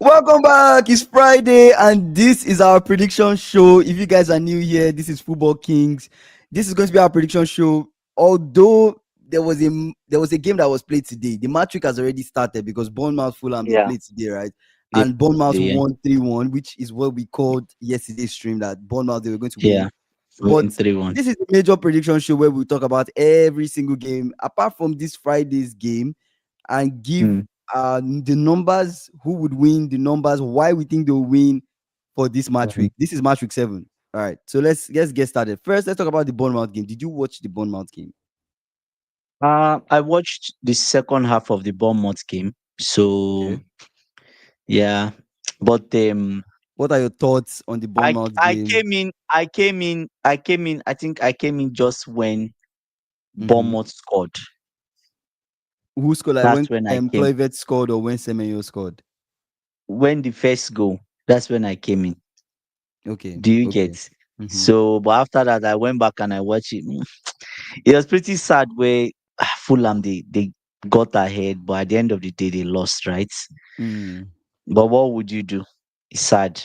Welcome back. It's Friday, and this is our prediction show. If you guys are new here, this is Football Kings. This is going to be our prediction show. Although there was a game that was played today, the match week has already started because Bournemouth Fulham they Yeah, played today, right? they And Bournemouth yeah, won 3-1, which is what we called yesterday's stream that Bournemouth they were going to yeah, win. win But 3-1. this is a major prediction show where we talk about every single game apart from this Friday's game and give Mm. the numbers, who would win, the numbers, why we think they'll win for this match Mhm. week. This is match week 7. All right, so let's get started. First, let's talk about the Bournemouth game. Did you watch the Bournemouth game? I watched the second half of the Bournemouth game. So Okay. yeah, but What are your thoughts on the I Bournemouth I game? came in, I came in, I came in. I think I came in just when Mm-hmm. Bournemouth scored. Who scored? Like That's when when I came. Kluivert scored or when Semenyo scored? When the first goal, that's when I came in. Okay, Do you okay. get? Mm-hmm. So, but after that, I went back and I watched it. It was pretty sad where Fulham they got ahead, but at the end of the day they lost, right? Mm, But what would you do? It's sad,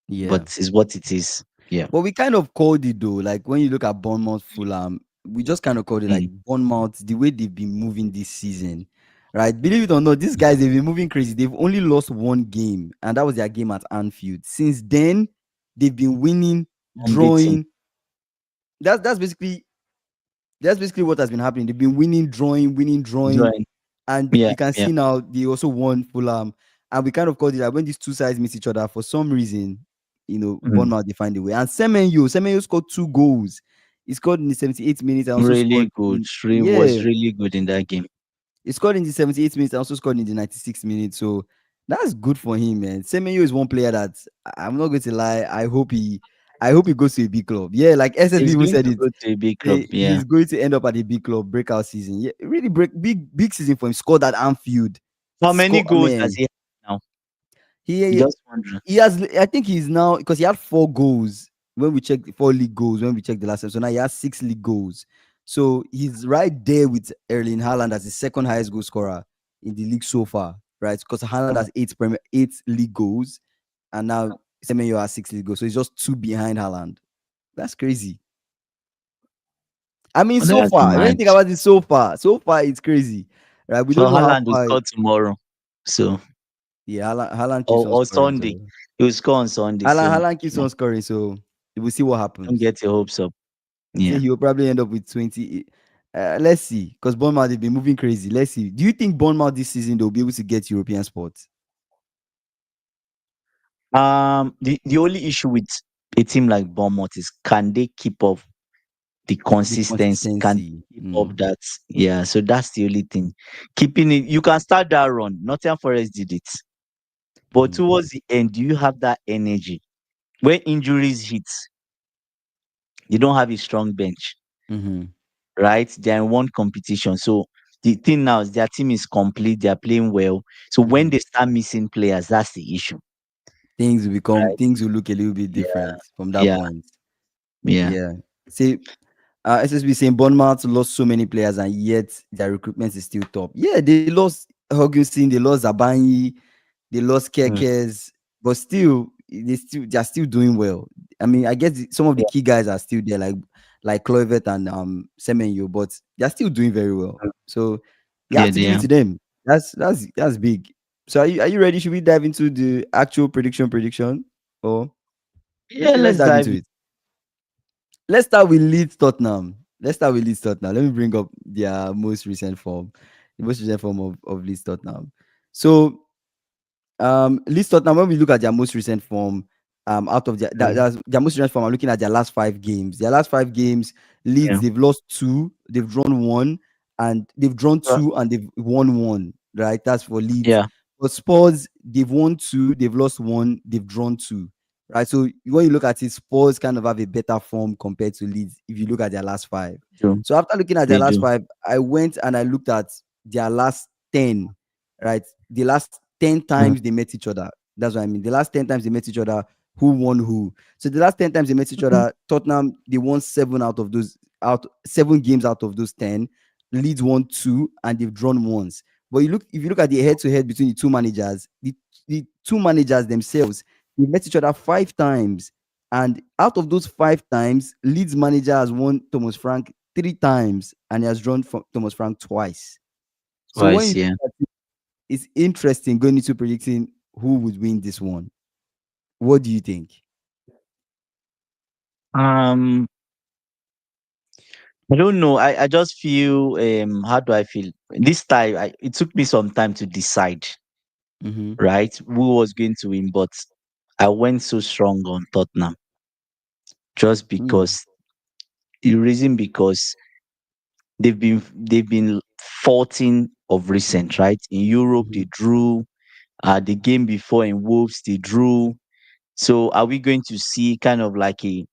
yeah. but it's what it is. Yeah. But we kind of called it though. Like when you look at Bournemouth, Fulham, we just kind of called it like Mm. Bournemouth, the way they've been moving this season, right? Believe it or not, these guys they've been moving crazy. They've only lost one game, and that was their game at Anfield. Since then, they've been winning, Unbeaten. drawing. That's basically what has been happening. They've been winning, drawing, winning, drawing, Join. and Yeah, you can yeah. see now they also won Fulham. And we kind of called it that when these two sides miss each other for some reason, Mm. Bournemouth they find a way. And Semenyo scored 2 goals. He scored in the 78th minute and also Really scored good. in, Was yeah, really good in that game. he scored in the 78th minute and also scored in the 96th minute. So that's good for him, man. Semenyo is one player that I'm not going to lie. I hope he goes to a big club. Yeah, like SSB He's even going said to it. go to a big club. Yeah. He's going to end up at a big club, breakout season. Yeah, really big season for him. Scored at Anfield. How many Score, goals does man. he have now? He Just wondering. he has. I think he's now because he had 4 goals when we checked 4 league goals when we checked the last time. So now he has 6 league goals. So he's right there with Erling Haaland as the second highest goal scorer in the league so far, right? Because Haaland has 8 league goals, and now Semenyo has 6 league goals. So he's just 2 behind Haaland. That's crazy. I mean, Oh, so that's far, when you mad. think about it, so far it's crazy, right? We So don't know how Haaland will far. score tomorrow. So Yeah, Haaland keeps on or scoring. Sunday. So He will score on Sunday. So Haaland keeps yeah, on scoring. So we'll see what don't happens. get your hopes up. I say Yeah. he will probably end up with 20. Let's see, because Bournemouth they've been moving crazy. Let's see. Do you think Bournemouth this season they'll be able to get European spots? The only issue with a team like Bournemouth is can they keep up the The consistency? Can consistency. they keep up that? Yeah, so that's the only thing. Keeping it, you can start that run. Nottingham Forest did it, but Mhm, towards the end, do you have that energy? When injuries hit, you don't have a strong bench, mhm, right? They're in one competition, so the thing now is their team is complete. They're playing well. So when mhm. they start missing players, that's the issue, right? Things will look a little bit Yeah, different from that yeah, point. yeah. Yeah. See, SSB saying Bournemouth lost so many players and yet their recruitment is still top. Yeah, they lost Hugginson, they lost Zabanyi, they lost Mm. Kekes, but still they're still doing well. I mean, I guess some of the Yeah. key guys are still there, like Kluivert and Semenyo, but they're still doing very well. So you have Yeah, to they give it are. to them. That's big. So are you ready? Should we dive into the actual prediction? Or Yeah, okay, let's let's dive dive into it. Let's start with Leeds Tottenham. Let me bring up their most recent form, the most recent form of Leeds Tottenham. So, Leeds Tottenham, when we look at their most recent form, out of in. their most recent form, I'm looking at their last 5 games. Their last 5 games, Leeds, Yeah. they've lost 2, they've drawn 1, and they've drawn Uh, 2, and they've won 1, right? That's for Leeds. yeah. For Spurs, they've won 2, they've lost 1, they've drawn 2, right? So when you look at it, Spurs kind of have a better form compared to Leeds if you look at their last 5. Do. So after looking at their They last do. 5, I went and I looked at their last 10, right? The last 10 Mm. times they met each other. That's what I mean. The last 10 times they met each other, who won who? So the last 10 times they met each Mhm. other, Tottenham, they won 7 games out of those 10. Leeds won 2 and they've drawn once. But if you look at the head-to-head between the two managers, the the two managers themselves, they met each other 5 times, and out of those 5 times, Leeds manager has won Thomas Frank 3 times, and he has drawn from Thomas Frank twice. So when Twice, you yeah. look at it, it's interesting going into predicting who would win this one. What do you think? Um, I don't know. I just feel how do I feel? This time it took me some time to decide, Mm-hmm. right? Who was going to win, but I went so strong on Tottenham just Mm-hmm. because the reason because they've been faulting of recent, right? In Europe Mm-hmm. they drew, the game before in Wolves they drew. So are we going to see kind of like a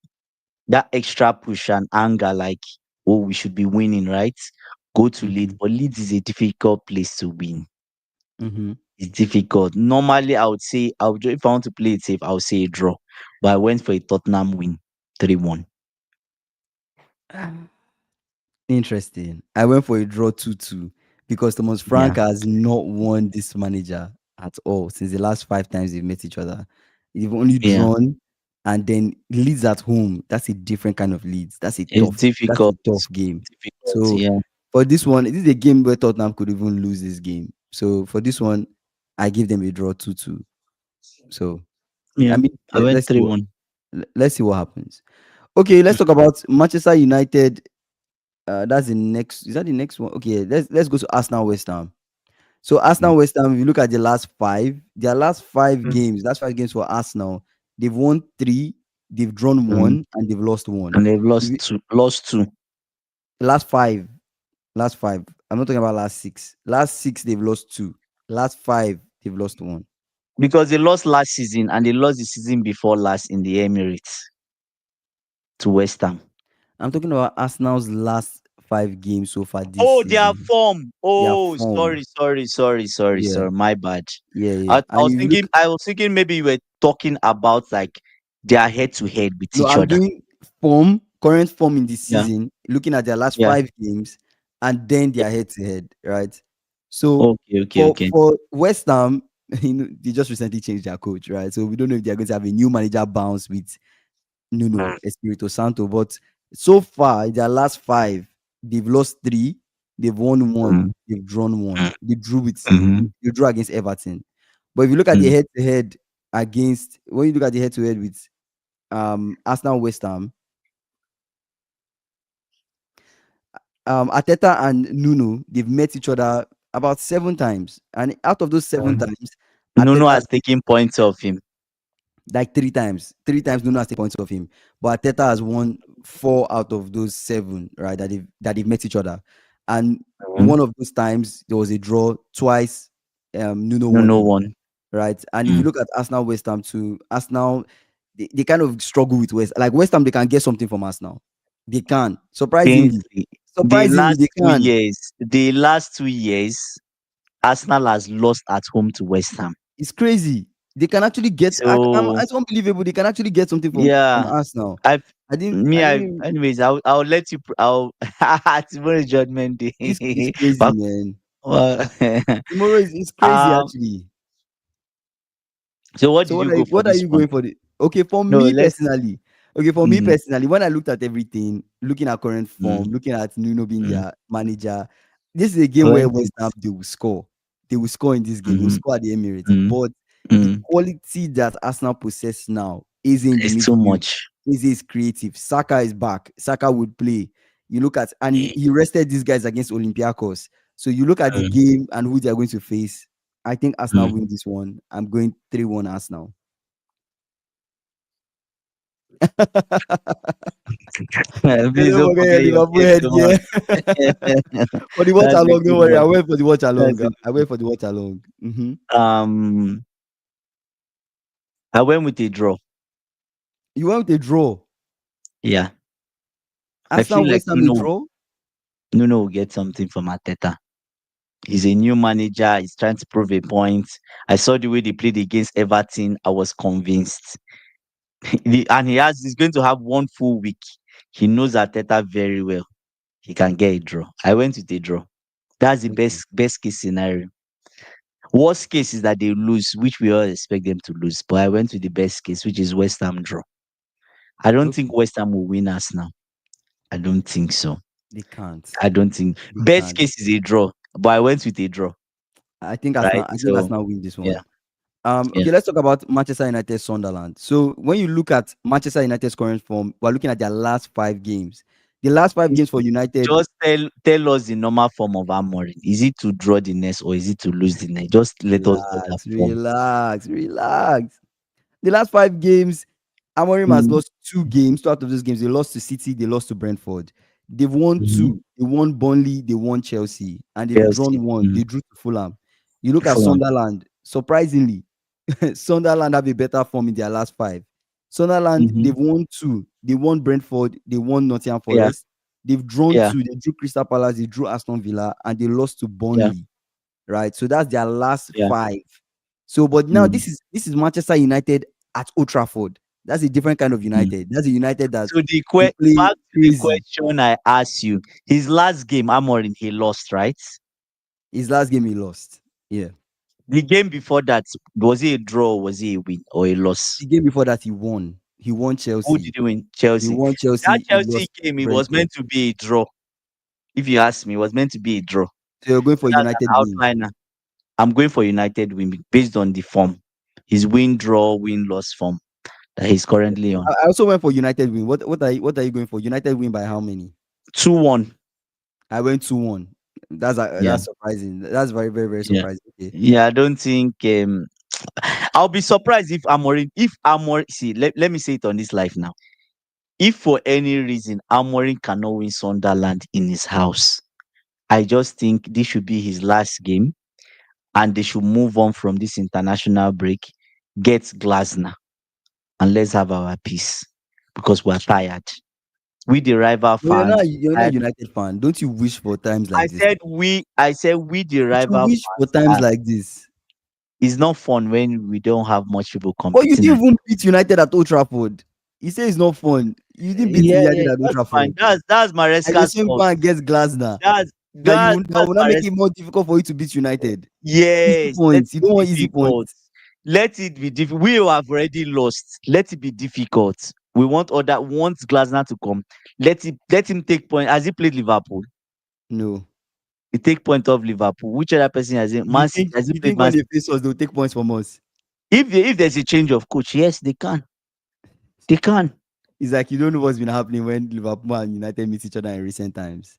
that extra push and anger, like, oh, we should be winning, right? Go to Leeds, Mm-hmm. but Leeds is a difficult place to win. Mm-hmm. It's difficult. Normally, I would say, if I want to play it safe, I would say a draw. But I went for a Tottenham win, 3-1. Interesting. I went for a draw 2-2 because Thomas Yeah, Frank has not won this manager at all since the last 5 times they've met each other. They've only yeah. drawn, and then Leeds at home. That's a different kind of Leeds. It's That's a difficult. tough game. Difficult, So yeah. for this one, this is a game where Tottenham could even lose this game. So for this one, I give them a draw 2-2. So Yeah. I mean, I went let's see what 3-1. let's see what happens. Okay, let's talk about Manchester United. That's the next. Is that the next one? Okay, let's go to Arsenal West Ham. So Arsenal West Ham, if you look at the last five, their last five Mm. games, last 5 games for Arsenal, they've won three, they've drawn Mm. one, and they've lost one. And they've If lost you- two. Lost two. Last five, last five. I'm not talking about last six. Last six, they've lost two. Last five, they've lost one. Because they lost last season and they lost the season before last in the Emirates to West Ham. I'm talking about Arsenal's last 5 games so far this Oh, their season. form. Their Oh, form. Yeah, sorry. My bad. yeah, I, yeah. I And was if you thinking, look, I was thinking maybe you were talking about like their head to head with no, each I'm other. doing current form in this Yeah, season, looking at their last yeah. 5 games, and then Yeah. their head to head, right? So Okay, okay, for okay. West Ham, they just recently changed their coach, right? So we don't know if they're going to have a new manager bounce with Nuno Mm, Espirito Santo, but so far in their last five, they've lost three, they've won one, mm, they've drawn one, mm, mhm, they drew against Everton. But if you look at the mm. head to head against when you look at the head to head with Arsenal West Ham, Ateta and Nuno, they've met each other about 7 times. And out of those 7 times, Nuno Ateta has has taken points off him. like 3 times. 3 times Nuno has taken points of him. But Ateta has won 4 out of those 7, right? That they've met each other. And Mhm. one of those times there was a draw, twice Nuno won Nuno it, won. right? And if you Mm. look at Arsenal West Ham too, Arsenal they kind of struggle with West Ham, they can get something from Arsenal. They can. Surprisingly. Since the Surprisingly, last they two can. years, the last 2 years, Arsenal has lost at home to West Ham. It's crazy. They can actually get. So It's unbelievable. They can actually get something from yeah, Arsenal. I've I didn't. me, I I didn't. anyways, I'll let you. I'll tomorrow is Judgment It's Day. crazy, But man. well, Tomorrow is it's crazy um. actually. So what So did you go for what are this you one? going for the okay for No, me let's. personally? Okay, for me Mm, personally, when I looked at everything, looking at current form, mm, looking at Nuno being mm. their manager, this is a I game where went West with. Ham they will score. They will score in this game. They will Mm, score at the Emirates. mm, But the mm. quality that Arsenal possess now is in the It's too midfield. much. Is creative. Saka is back. Saka would play. You look at and he rested these guys against Olympiacos. So you look at the Mm, game and who they are going to face. I think Arsenal mm. win this one. I'm going 3-1 Arsenal. Please Don't don't forget your forget your Liverpool game head tomorrow. gear. For the watch That's a along, don't good worry. one. I wait for the watch along. That's a I good wait for the watch along. one. I went with a draw. You went with a draw. Yeah. I Arsenal feel like West Ham a draw. Nuno will get something from Arteta. He's a new manager. He's trying to prove a point. I saw the way they played against Everton. I was convinced. And he's going to have one full week. He knows Arteta very well. He can get a draw. I went with a draw. That's the Okay. best case scenario. Worst case is that they lose, which we all expect them to lose. But I went with the best case, which is West Ham draw. I don't think Okay, West Ham will win us now. I don't think so. they can't. I don't think. They Best can't. case is a draw, but I went with a draw, I think right? Arsenal. I think So Arsenal win this yeah, one. yeah. Okay, let's talk about Manchester United Sunderland. So when you look at Manchester United's current form, we're looking at their last 5 games. The last five It's- games for United, Just tell us the normal form of Amorim. Is it to draw the next or is it to lose the next? Just let us know that relax, form. relax, relax. The last 5 games, Amorim has Mm, lost 2 games. Two out of those games, they lost to City, they lost to Brentford. They've won mhm. two. They won Burnley, they won Chelsea, and they've Chelsea, drawn one. They drew to Fulham. You look at Fulham. Sunderland, surprisingly, Sunderland have a better form in their last 5. Sunderland, Mhm. they've won two. They won Brentford, they won Nottingham Yeah, Forest. They've drawn yeah, two. They drew Crystal Palace, they drew Aston Villa, and they lost to yeah, Burnley, right? So that's their last yeah. 5. So, but now Mm. this is Manchester United at Old Trafford. That's a different kind of Mm. United. That's a United that So they play back to the crazy. question I asked you. His last game, Amorim, he lost, right? His last game he lost. Yeah. The game before that, was it a draw or was it a win or a loss? The game before that he won. He won Who Chelsea. did he win? He Chelsea. won That Chelsea. He Chelsea lost game, it was Brentford. meant to be a draw. If you ask me, it was meant to be a draw. So you're going So for that's United an win. outliner. I'm going for United win based on the form. His win, draw, win, loss form that he's currently on. I also went for United win. What are you going for? United win by how many? 2-1. I went 2-1. Yeah, That's surprising. That's very, very, very yeah. surprising. Okay. Yeah, I don't think I'll be surprised if Amorim see let me say it on this life now. If for any reason Amorim cannot win Sunderland in his house, I just think this should be his last game and they should move on from this international break, get Glasner, and let's have our peace because we're tired. We the rival But fans you're not a tired. United fan. Don't you wish for times I like this? said we the Don't you rival wish for fans times are like this? it's not fun when we don't have much people But you competing. didn't even beat United at Old Trafford. You say it's not fun. You didn't beat Yeah, United yeah, at Old that's fine. Trafford. That's And you Maresca's same fault. go and get Glasner. That That's will not make Maresca. it more difficult for you to beat United. Easy Yes, let points. You it don't be want easy difficult. points. Let it be difficult. We have already lost. Let it be difficult. We want Glasner to come. Let him take point. Has he played Liverpool? No. He take point of Liverpool. Which other person has he You Man City? think Has he you played think Man when they City? face us, they'll take points from us? If there's a change of coach, yes, they can. They can. It's like you don't know what's been happening when Liverpool and United meet each other in recent times.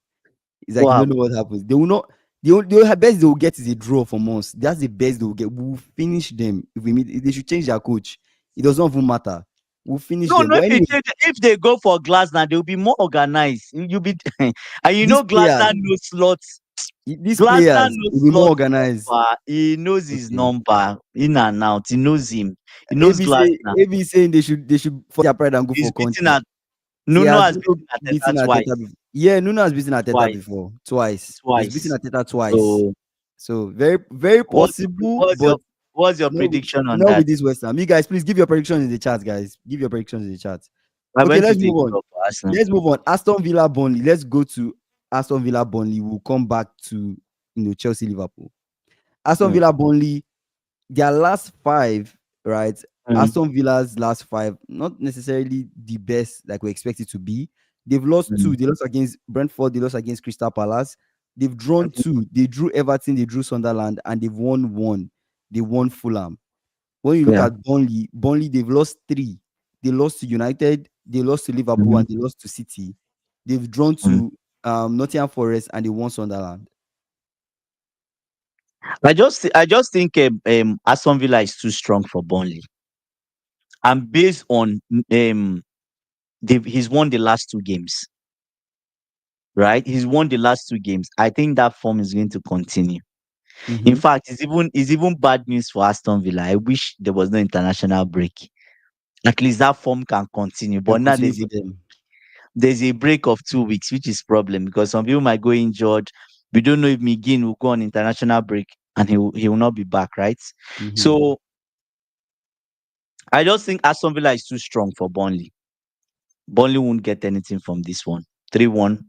It's like you Wow. don't know what happens. They will not. The best they will get is a draw from us. That's the best they will get. We will finish them if we meet. They should change their coach. It does not even matter. We'll finish No, them. no. But anyways, If they go for Glasner, they'll be more organized. You'll be, and these Glasner players, knows slots. these Glasner players knows will be more slot organized. number. He knows his Okay. number in and out. He knows him. He knows AB say Glasner. AB saying they should force their pride and go He's for beaten Conte. at See, Nuno has has Nuno beaten Ateta beaten Ateta twice. before? Yeah, Nuno has beaten Ateta Twice. before. Twice. He's beaten Twice. Ateta twice. So So very, very what's possible, what's your but what's your not with, prediction on not that? with this West Ham. You guys, please give your predictions in the chat, guys. Give your predictions in the chat. I Okay, went let's with a move on. draw for Arsenal. Let's move on. Aston Villa Burnley. Let's go to Aston Villa Burnley. We'll come back to Chelsea Liverpool. Aston Mm, Villa Burnley, their last 5, right? mm, Aston Villa's last 5, not necessarily the best like we expect it to be. They've lost mm. 2. They lost against Brentford. They lost against Crystal Palace. They've drawn 2. They drew Everton. They drew Sunderland, and they've won 1. They won Fulham. When you look Yeah. at Burnley, they've lost 3. They lost to United, they lost to Liverpool, Mhm, and they lost to City. They've drawn mm. to Nottingham Forest, and they won Sunderland. I just think Aston Villa is too strong for Burnley, and based on he's won the last 2 games, right? He's won the last 2 games. I think that form is going to continue. In Mm-hmm. fact, it's even bad news for Aston Villa. I wish there was no international break. At least that form can continue. Can But now continue there's a for them. there's a break of 2 weeks, which is problem because some people might go injured. We don't know if McGinn will go on international break and he will not be back, right? Mm-hmm. So I just think Aston Villa is too strong for Burnley. Burnley won't get anything from this one. 3-1,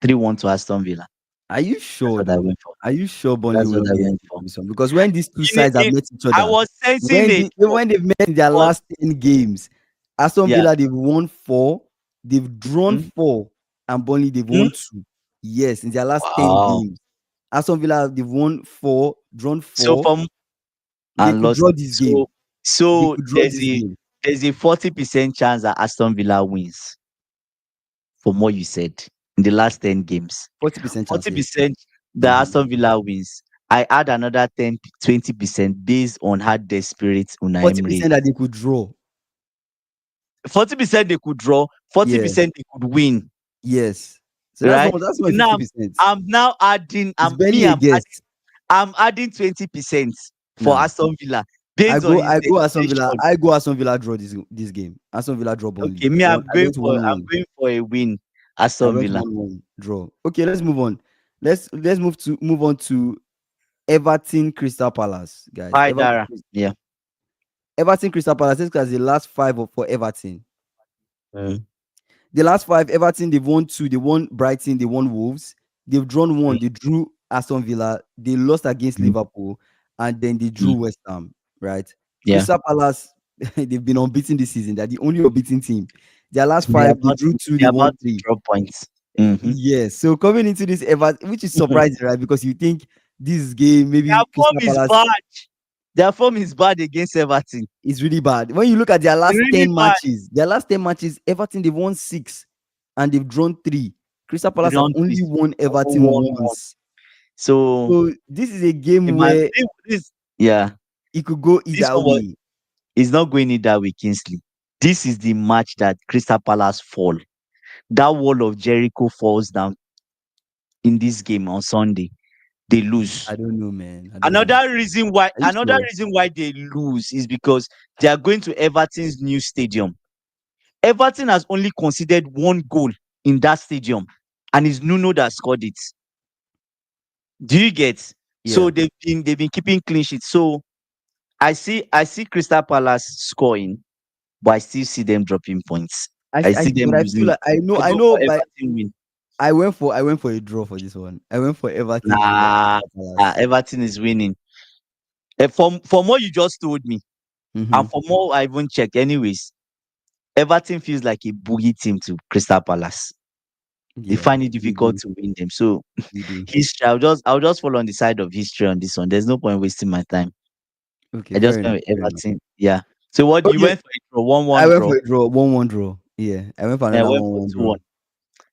3-1 to Aston Villa. Are you That's sure what I though? went for. Are you sure Burnley That's will what not I get went anything for. from this one? Because when these two You know, sides have met each I other, was sensing a draw, when they've met in their but last 10 games, Aston yeah. Villa they've won 4, they've drawn Mm, 4, and Burnley they've mm. won 2. Yes, in their last 10 Wow. games. Aston Villa they've won 4, drawn So 4. from They and could lost. draw this game. They So could draw this game. there's a 40% chance that Aston Villa wins from what you said in the last 10 games. 40% chance, yes. 40% that Mhm. Aston Villa wins. I add another 20% based on how desperate Unai Emery 40% that is. they could draw. 40% they could draw, Yeah. 40% they could win. Yes. So Right? that's not So now 50%. I'm now adding It's barely a guess. I'm adding 20% for Nah. Aston Villa based on his I go Aston Villa. desperation. I go Aston Villa draw this game. Aston Villa draw Okay, Burnley. me, I went I'm 1-1. going for a win, I Aston went Villa. 1-1 draw. Okay, let's move on. Let's move on to Everton Crystal Palace, guys. Haidara. Yeah. Everton Crystal Palace. This is the last five for Everton. Mm, The last five, Everton, they've won 2. They won Brighton, they won Wolves. They've drawn 1. mm, They drew Aston Villa. They lost against mm, Liverpool. And then they drew mm. West Ham, right? Yeah. Crystal Palace, they've been unbeaten this season. They're the only unbeaten team. Their last They're 5, they about drew 2, they they're won about to 3. drop points. Hmm. Yes. So coming into this Everton, which is surprising, right? Because you think this game, Their maybe form Crystal is Palace bad. Their form is bad against Everton. is really bad. When you look at their last Really 10 bad. matches, Everton, they've won 6 and they've drawn 3. Crystal They Palace have don't only twist won Everton 1-1. once. So So this is a game in my where this yeah, it could go this either one was way. is not going in that way, Kingsley. This is the match that Crystal Palace fall. That wall of Jericho falls down in this game on Sunday. They lose. I don't know, man. I don't know. Are you Another sure? reason why they lose is because they are going to Everton's new stadium. Everton has only conceded 1 goal in that stadium, and it's Nuno that scored it. Do you get? So Yeah. they've been keeping clean sheets. So I see Crystal Palace scoring, but I still see them dropping points. I see them But I feel losing. like I I go know, for but Everton win. I went for a draw for this one. I went for Everton to draw Nah, Crystal Palace. Everton is winning. From what you just told me, Mm-hmm. and from what I even checked, anyways, Everton feels like a boogie team to Crystal Palace. They Yeah, find it they difficult do. to win them. So They do. history, I'll just fall on the side of history on this one. There's no point wasting my time. Okay, I just fair went enough. with Fair enough. Everton. Yeah. So what you Okay, went for a draw, one I one went draw. for a draw, 1-1 draw. Yeah, I went for I another went for 1-1 draw. 2-1.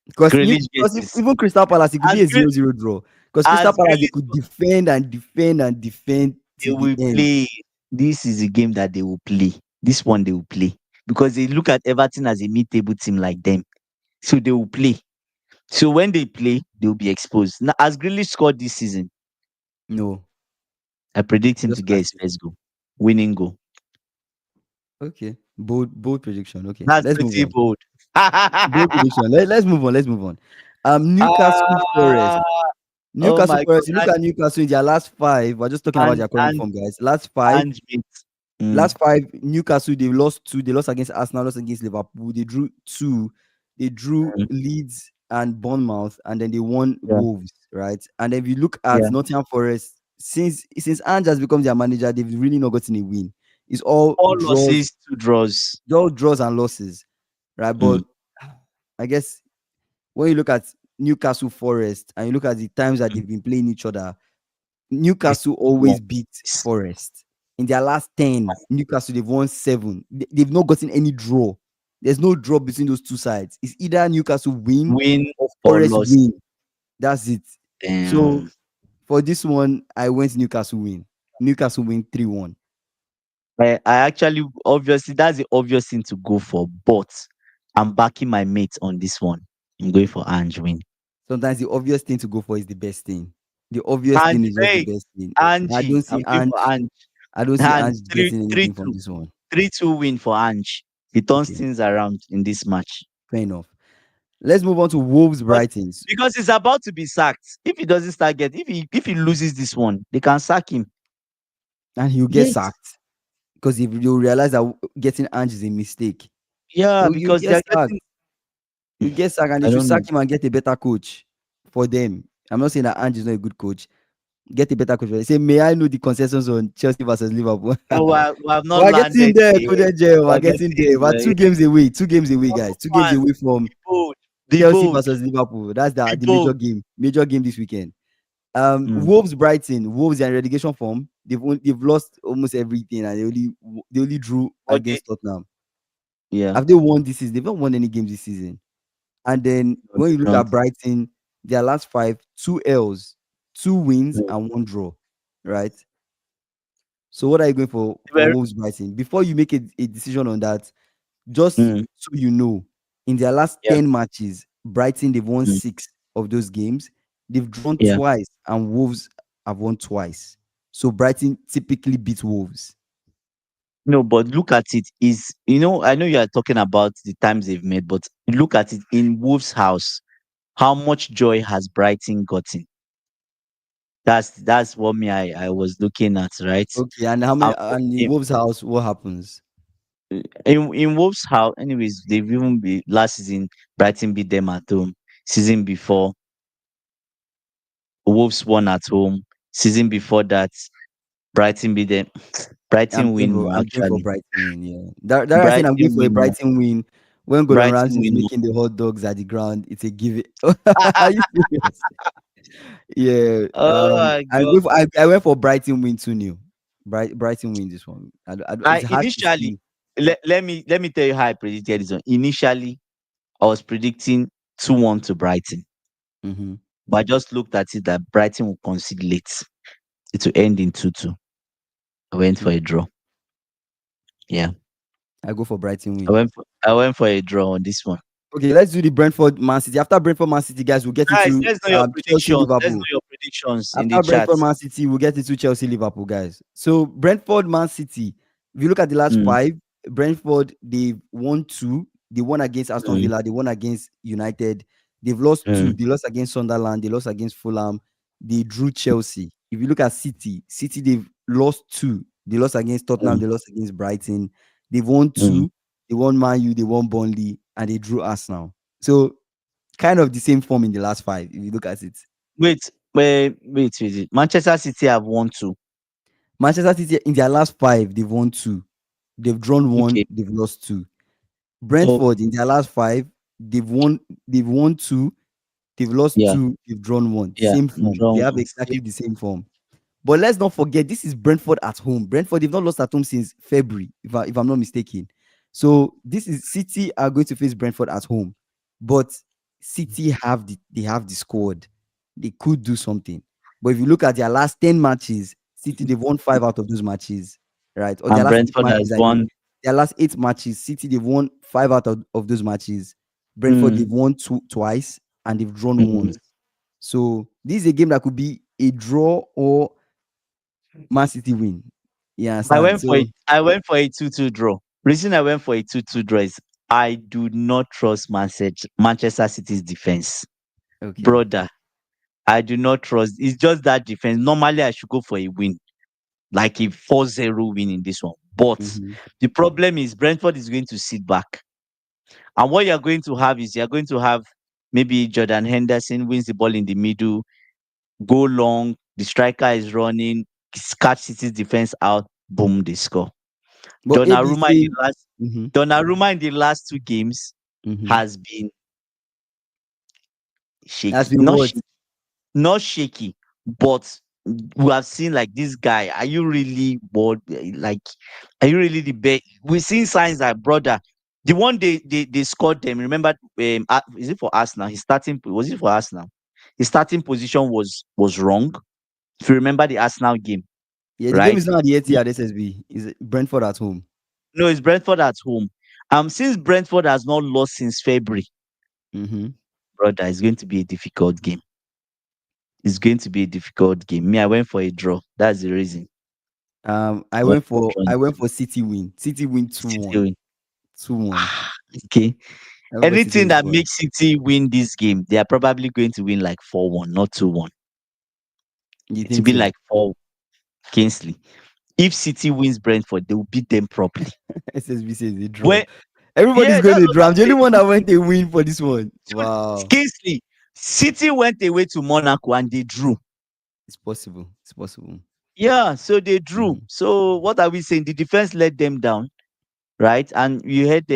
Because Grealish gets this. even Crystal Palace, it could be As a Gre- 0-0 draw. Because Crystal as Palace, they Grealish could defend and defend and defend they till the will end. play. This is a game that they will play. This one they will play because they look at Everton as a mid-table team like them. So they will play. So when they play, they will be exposed. Now, as Grealish scored this season, No, I predict him to just get his assist. first goal, winning goal. Okay, bold prediction. Okay, That's let's move pretty on. bold. Bold prediction. Let's move on. Let's move on. Newcastle Forest. Ah, oh Newcastle my Forest. God, You look at Newcastle in their last 5. We're just talking about and their current and form, guys. Last 5, and Smith. Mm, last 5, Newcastle, they lost 2. They lost against Arsenal, lost against Liverpool. They drew 2. They drew mm, Leeds and Bournemouth, and then they won yeah, Wolves, right? And if you look at yeah. Nottingham Forest, since Ange has become their manager, they've really not gotten a win. It's all 4 losses, 2 draws. draws and losses, right? Mm, But I guess when you look at Newcastle Forest and you look at the times that mm. they've been playing each other, It's Newcastle more. always beat Forest. In their last 10, Newcastle, they've won 7. They've not gotten any draw. There's no draw between those two sides. It's either Newcastle win Win or or Forest loss. win. That's it. So Damn. for this one, I went Newcastle win. Newcastle win 3-1. I actually obviously that's the obvious thing to go for, but I'm backing my mates on this one. I'm going for Ange win. Sometimes the obvious thing to go for is the best thing. The obvious thing Ange, is just the hey, best thing. I Angie. don't I'm see going for Ange. Ange. I don't see And Ange three getting three anything from two. this one. 3-2 win for Ange. He turns Okay, things around in this match. fair enough. Let's move on to Wolves Because Brightons. because he's about to be sacked. If he doesn't start getting if he loses this one, they can sack him. And he'll get Yes. sacked because if you realize that getting Ange is a mistake, Yeah, you because get they're sacked. getting You get sacked, and they I should don't know. sack him and get a better coach for them. I'm not saying that Ange is not a good coach. Get a better coach. Say, may I know the consensus on Chelsea versus Liverpool? We have not We're getting landed there, here. Kudeje. We We're are getting getting there. We're 2 games away. 2 games away, number guys. 2 games one. away from Be bold. Be Chelsea bold. versus Liverpool. That's Be the major bold. game. Major game this weekend. Mm, Wolves Brighton. Wolves are in relegation form. They've lost almost everything, and they only drew but they, against Tottenham. yeah, Have they won this season? They've not won any games this season. And then no, when you they've look not. at Brighton, their last five, 2 L's, 2 wins, Mm. and 1 draw. Right. So what are you going for Very, Wolves Brighton? Before you make a decision on that, just mm, so you know, in their last yeah, 10 matches, Brighton they've won mm, 6 of those games. They've drawn yeah. twice, and Wolves have won twice. So Brighton typically beat Wolves. No, but look at it. Is I know you are talking about the times they've made, but look at it in Wolves' house. How much joy has Brighton gotten? That's what I was looking at, right? Okay, and how many? Um, And in in, Wolves' house, what happens? in Wolves' house, anyways, they've even be last season. Brighton beat them at home. Season before, Wolves won at home. Season before that, Brighton beat them. Brighton win more I'm going for actually. Brighton win. Yeah, that I saying I'm going Brighton for a win more. Brighton win. When Gordon Brighton Ramsay is win more. making the hot dogs at the ground, it's a give it. Are you serious? Yeah. Oh my I'm god! going for, I went for Brighton win 2-0. Brighton win this one. I It's hard to initially see. let me tell you how I predicted this one. Initially, I was predicting 2-1 to Brighton, Hmm. but I just looked at it that Brighton will concede late. It will end in 2-2. I went for a draw. Yeah, I go for Brighton win. I went for a draw on this one. Okay, let's do the Brentford Man City. After Brentford Man City, guys, we'll get Guys, into let's know your Chelsea predictions. Let's know Liverpool. your predictions in the After chat. Brentford Man City, we'll get into Chelsea Liverpool, guys. So Brentford Man City, if you look at the last Mm, five, Brentford they've won two. They won against Aston mm, Villa. They won against United. They've lost two. mm, They lost against Sunderland. They lost against Fulham. They drew Chelsea. If you look at City they've lost two. They lost against Tottenham. mm, They lost against Brighton. They've won mm. two. They won Man U. They won Burnley, and they drew Arsenal. So kind of the same form in the last five. If you look at it. Wait. Manchester City have won two. Manchester City in their last five, they've won two. They've drawn one, Okay. they've lost two. Oh, Brentford in their last five, they've won two, they've lost yeah, two, they've drawn one. yeah. Same form. Draw They have one. exactly the same form. But let's not forget, this is Brentford at home. Brentford, they've not lost at home since February, if I'm not mistaken. So this is City are going to face Brentford at home. But City have the squad. They could do something. But if you look at their last 10 matches, City they've won 5 out of those matches, right? Or their And last eight Brentford has matches, I think. won. Their last 8 matches, City they've won 5 out of those matches. Brentford Mm, they've won twice and they've drawn mm. once. So this is a game that could be a draw or Man City win. You understand? So I went for a 2-2 draw. Reason I went for a 2-2 draw is I do not trust Manchester City's defense. okay. Brother, I do not trust. It's just that defense. Normally I should go for a win, like a 4-0 win in this one. But Mm-hmm. the problem is Brentford is going to sit back. And what you're going to have is you're going to have maybe Jordan Henderson wins the ball in the middle, go long, the striker is running, catch City's defense out, boom, they score. But AB Donnarumma in the say, last mm-hmm, Donnarumma in the last two games mm-hmm. has been Has shaky. been what? Not shaky, but we have seen like this guy. Are you really bored? Like, are you really the best? We've seen signs that brother, the one they scored them. Remember, is it for Arsenal? His starting was it for Arsenal? His starting position was wrong. If you remember the Arsenal game, Yeah, the game right? is not at the Etihad SSB. Is Brentford at home? No, it's Brentford at home. Since Brentford has not lost since February, Mm-hmm. brother, it's going to be a difficult game. It's going to be a difficult game. Me, I went for a draw. That's the reason. I I went went for a for draw in I this went for City win. City win two City one. win. 2-1. Okay. I went for City Anything win that 2-1. makes City win this game, they are probably going to win like 4-1, not 2-1. You It will think be so? like 4 Kingsley. If City wins Brentford, they will beat them properly. SSB says a draw. When Everybody's Yeah, going that's to what draw. I'm I'm the only saying. one that went a win for this one. So, Wow. Kingsley, City went away to Monaco and they drew. It's possible. It's possible. Yeah, so they drew. Mhm. So what are we saying? The defense let them down, right? And you had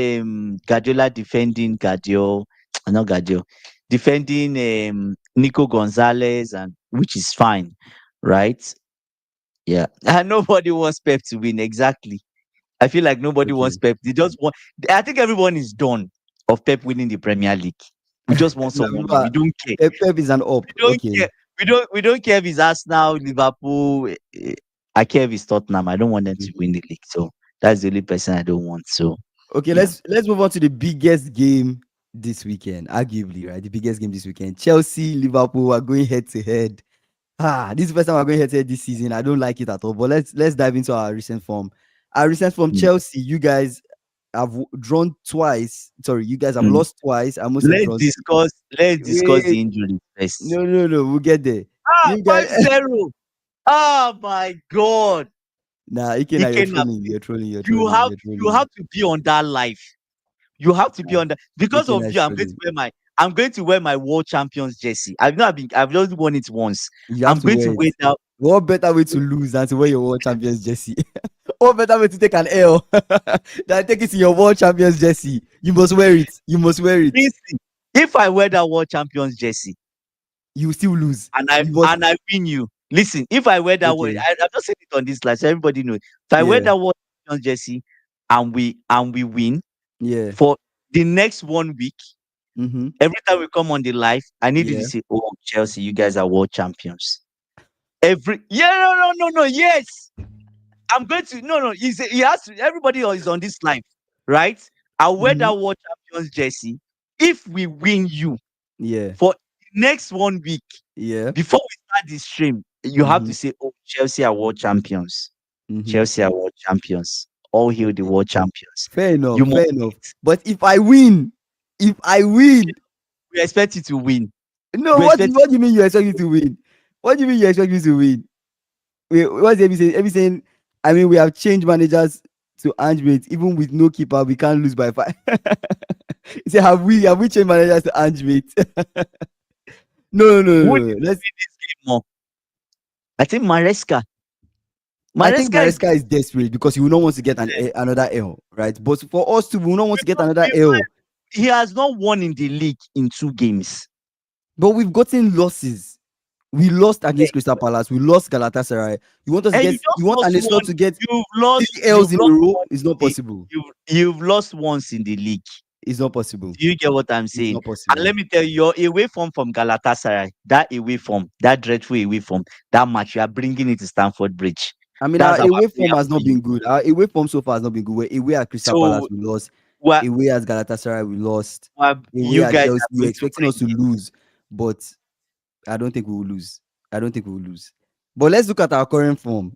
Guardiola defending Guardiola, not Guardiola, defending Nico Gonzalez, and which is fine, right? Yeah, and nobody wants Pep to win. Exactly. I feel like nobody wants Okay. Pep. They just want. I think everyone is done of Pep winning the Premier League. We just want No, someone new. We but don't care. Pep is an up. We don't Okay. care. We don't care if it's Arsenal, Liverpool. I care if it's Tottenham. I don't want them to win Mhm. the league. So that's the only person I don't want. So Okay, yeah. let's move on to the biggest game this weekend, arguably, right? The biggest game this weekend. Chelsea, Liverpool are going head to head. This is the first time we're going head to head this season. I don't like it at all. But let's dive into our recent form. Our recent form, Mm, Chelsea, you guys have drawn twice. Sorry, you guys have mm. lost twice. I almost said Let's drawn. discuss. Let's discuss Wait, the injury first. no, we'll get there. Ah, You guys 5-0. Oh my God. nah, Ikena, you're Ikena, trolling, please. you're trolling, you're You trolling, have you're you trolling. have to be on that life. You have to be Nah, on that because of Ikena you. is trolling. I'm going to wear my world champions jersey. I've just worn it once. You have I'm to going wear to it. wear that. What better way to lose than to wear your world champions jersey? What better way to take an L than take it in your world champions jersey? You must wear it. You must wear it. Listen, if I wear that world champions jersey You will still lose. and I You must. and I win you, listen, if I wear that Okay. I've just said it on this slide so everybody knows. If I wear Yeah. that world champions jersey and we win Yeah. for the next 1 week, Mm-hmm. every time we come on the live, I need you to Yeah. say, "Oh, Chelsea, you guys are world champions." No, yes. I'm going to no no. He has to. Everybody is on this live, right? I'll wear Mm-hmm. that world champions jersey if we win you Yeah. for the next 1 week. Yeah. Before we start the stream, you have Mm-hmm. to say, "Oh, Chelsea are world champions. Mm-hmm. Chelsea are world champions. All hail the Okay. world champions." Fair You enough. must. Fair enough. But if I win, We expect you to win. no, We expect. what do you mean you expect me to win? What do you mean you expect me to win? Wait, what's Emi saying? Emi saying, I mean, we have changed managers to Ange, even with no keeper, we can't lose by 5. He said, have we changed managers to Ange? No, no, no, Who no, do no. you win this game more? I think Maresca. I think Maresca is. Maresca is desperate because he will not want to get another L, right? But for us too, we will not want to get another L. He has not won in the league in 2 games. But we've gotten losses. We lost Eh, against Crystal Palace. We lost Galatasaray. You want us to And you get? just You want lost an Arsenal one. to get You've three lost. L's You've in a lost row? one It's in not the. possible. You've lost once in the league. It's not possible. Do you get what I'm It's saying? not And let possible. me tell you, your away form from Galatasaray, that away form, that dreadful away form, that match, you are bringing it to Stamford Bridge. I mean, our That's how away happy form I am has for not you. been good. Our away form so far has not been good. We're away at Crystal Palace, So, we lost. what Away at Galatasaray, we lost. Away you at guys Chelsea, are we were going to expecting us bring to it. lose, but I don't think we will lose. I don't think we will lose. But let's look at our current form.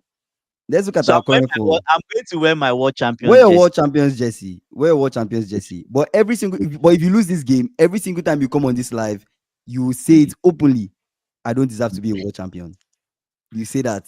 Let's look at So our current form. I'm going to wear my world We're champions a jersey. world champions jersey. We're a world champions jersey. But if you lose this game, every single time you come on this live, you will say Mhm. it openly. I don't deserve to be a world champion. You say that.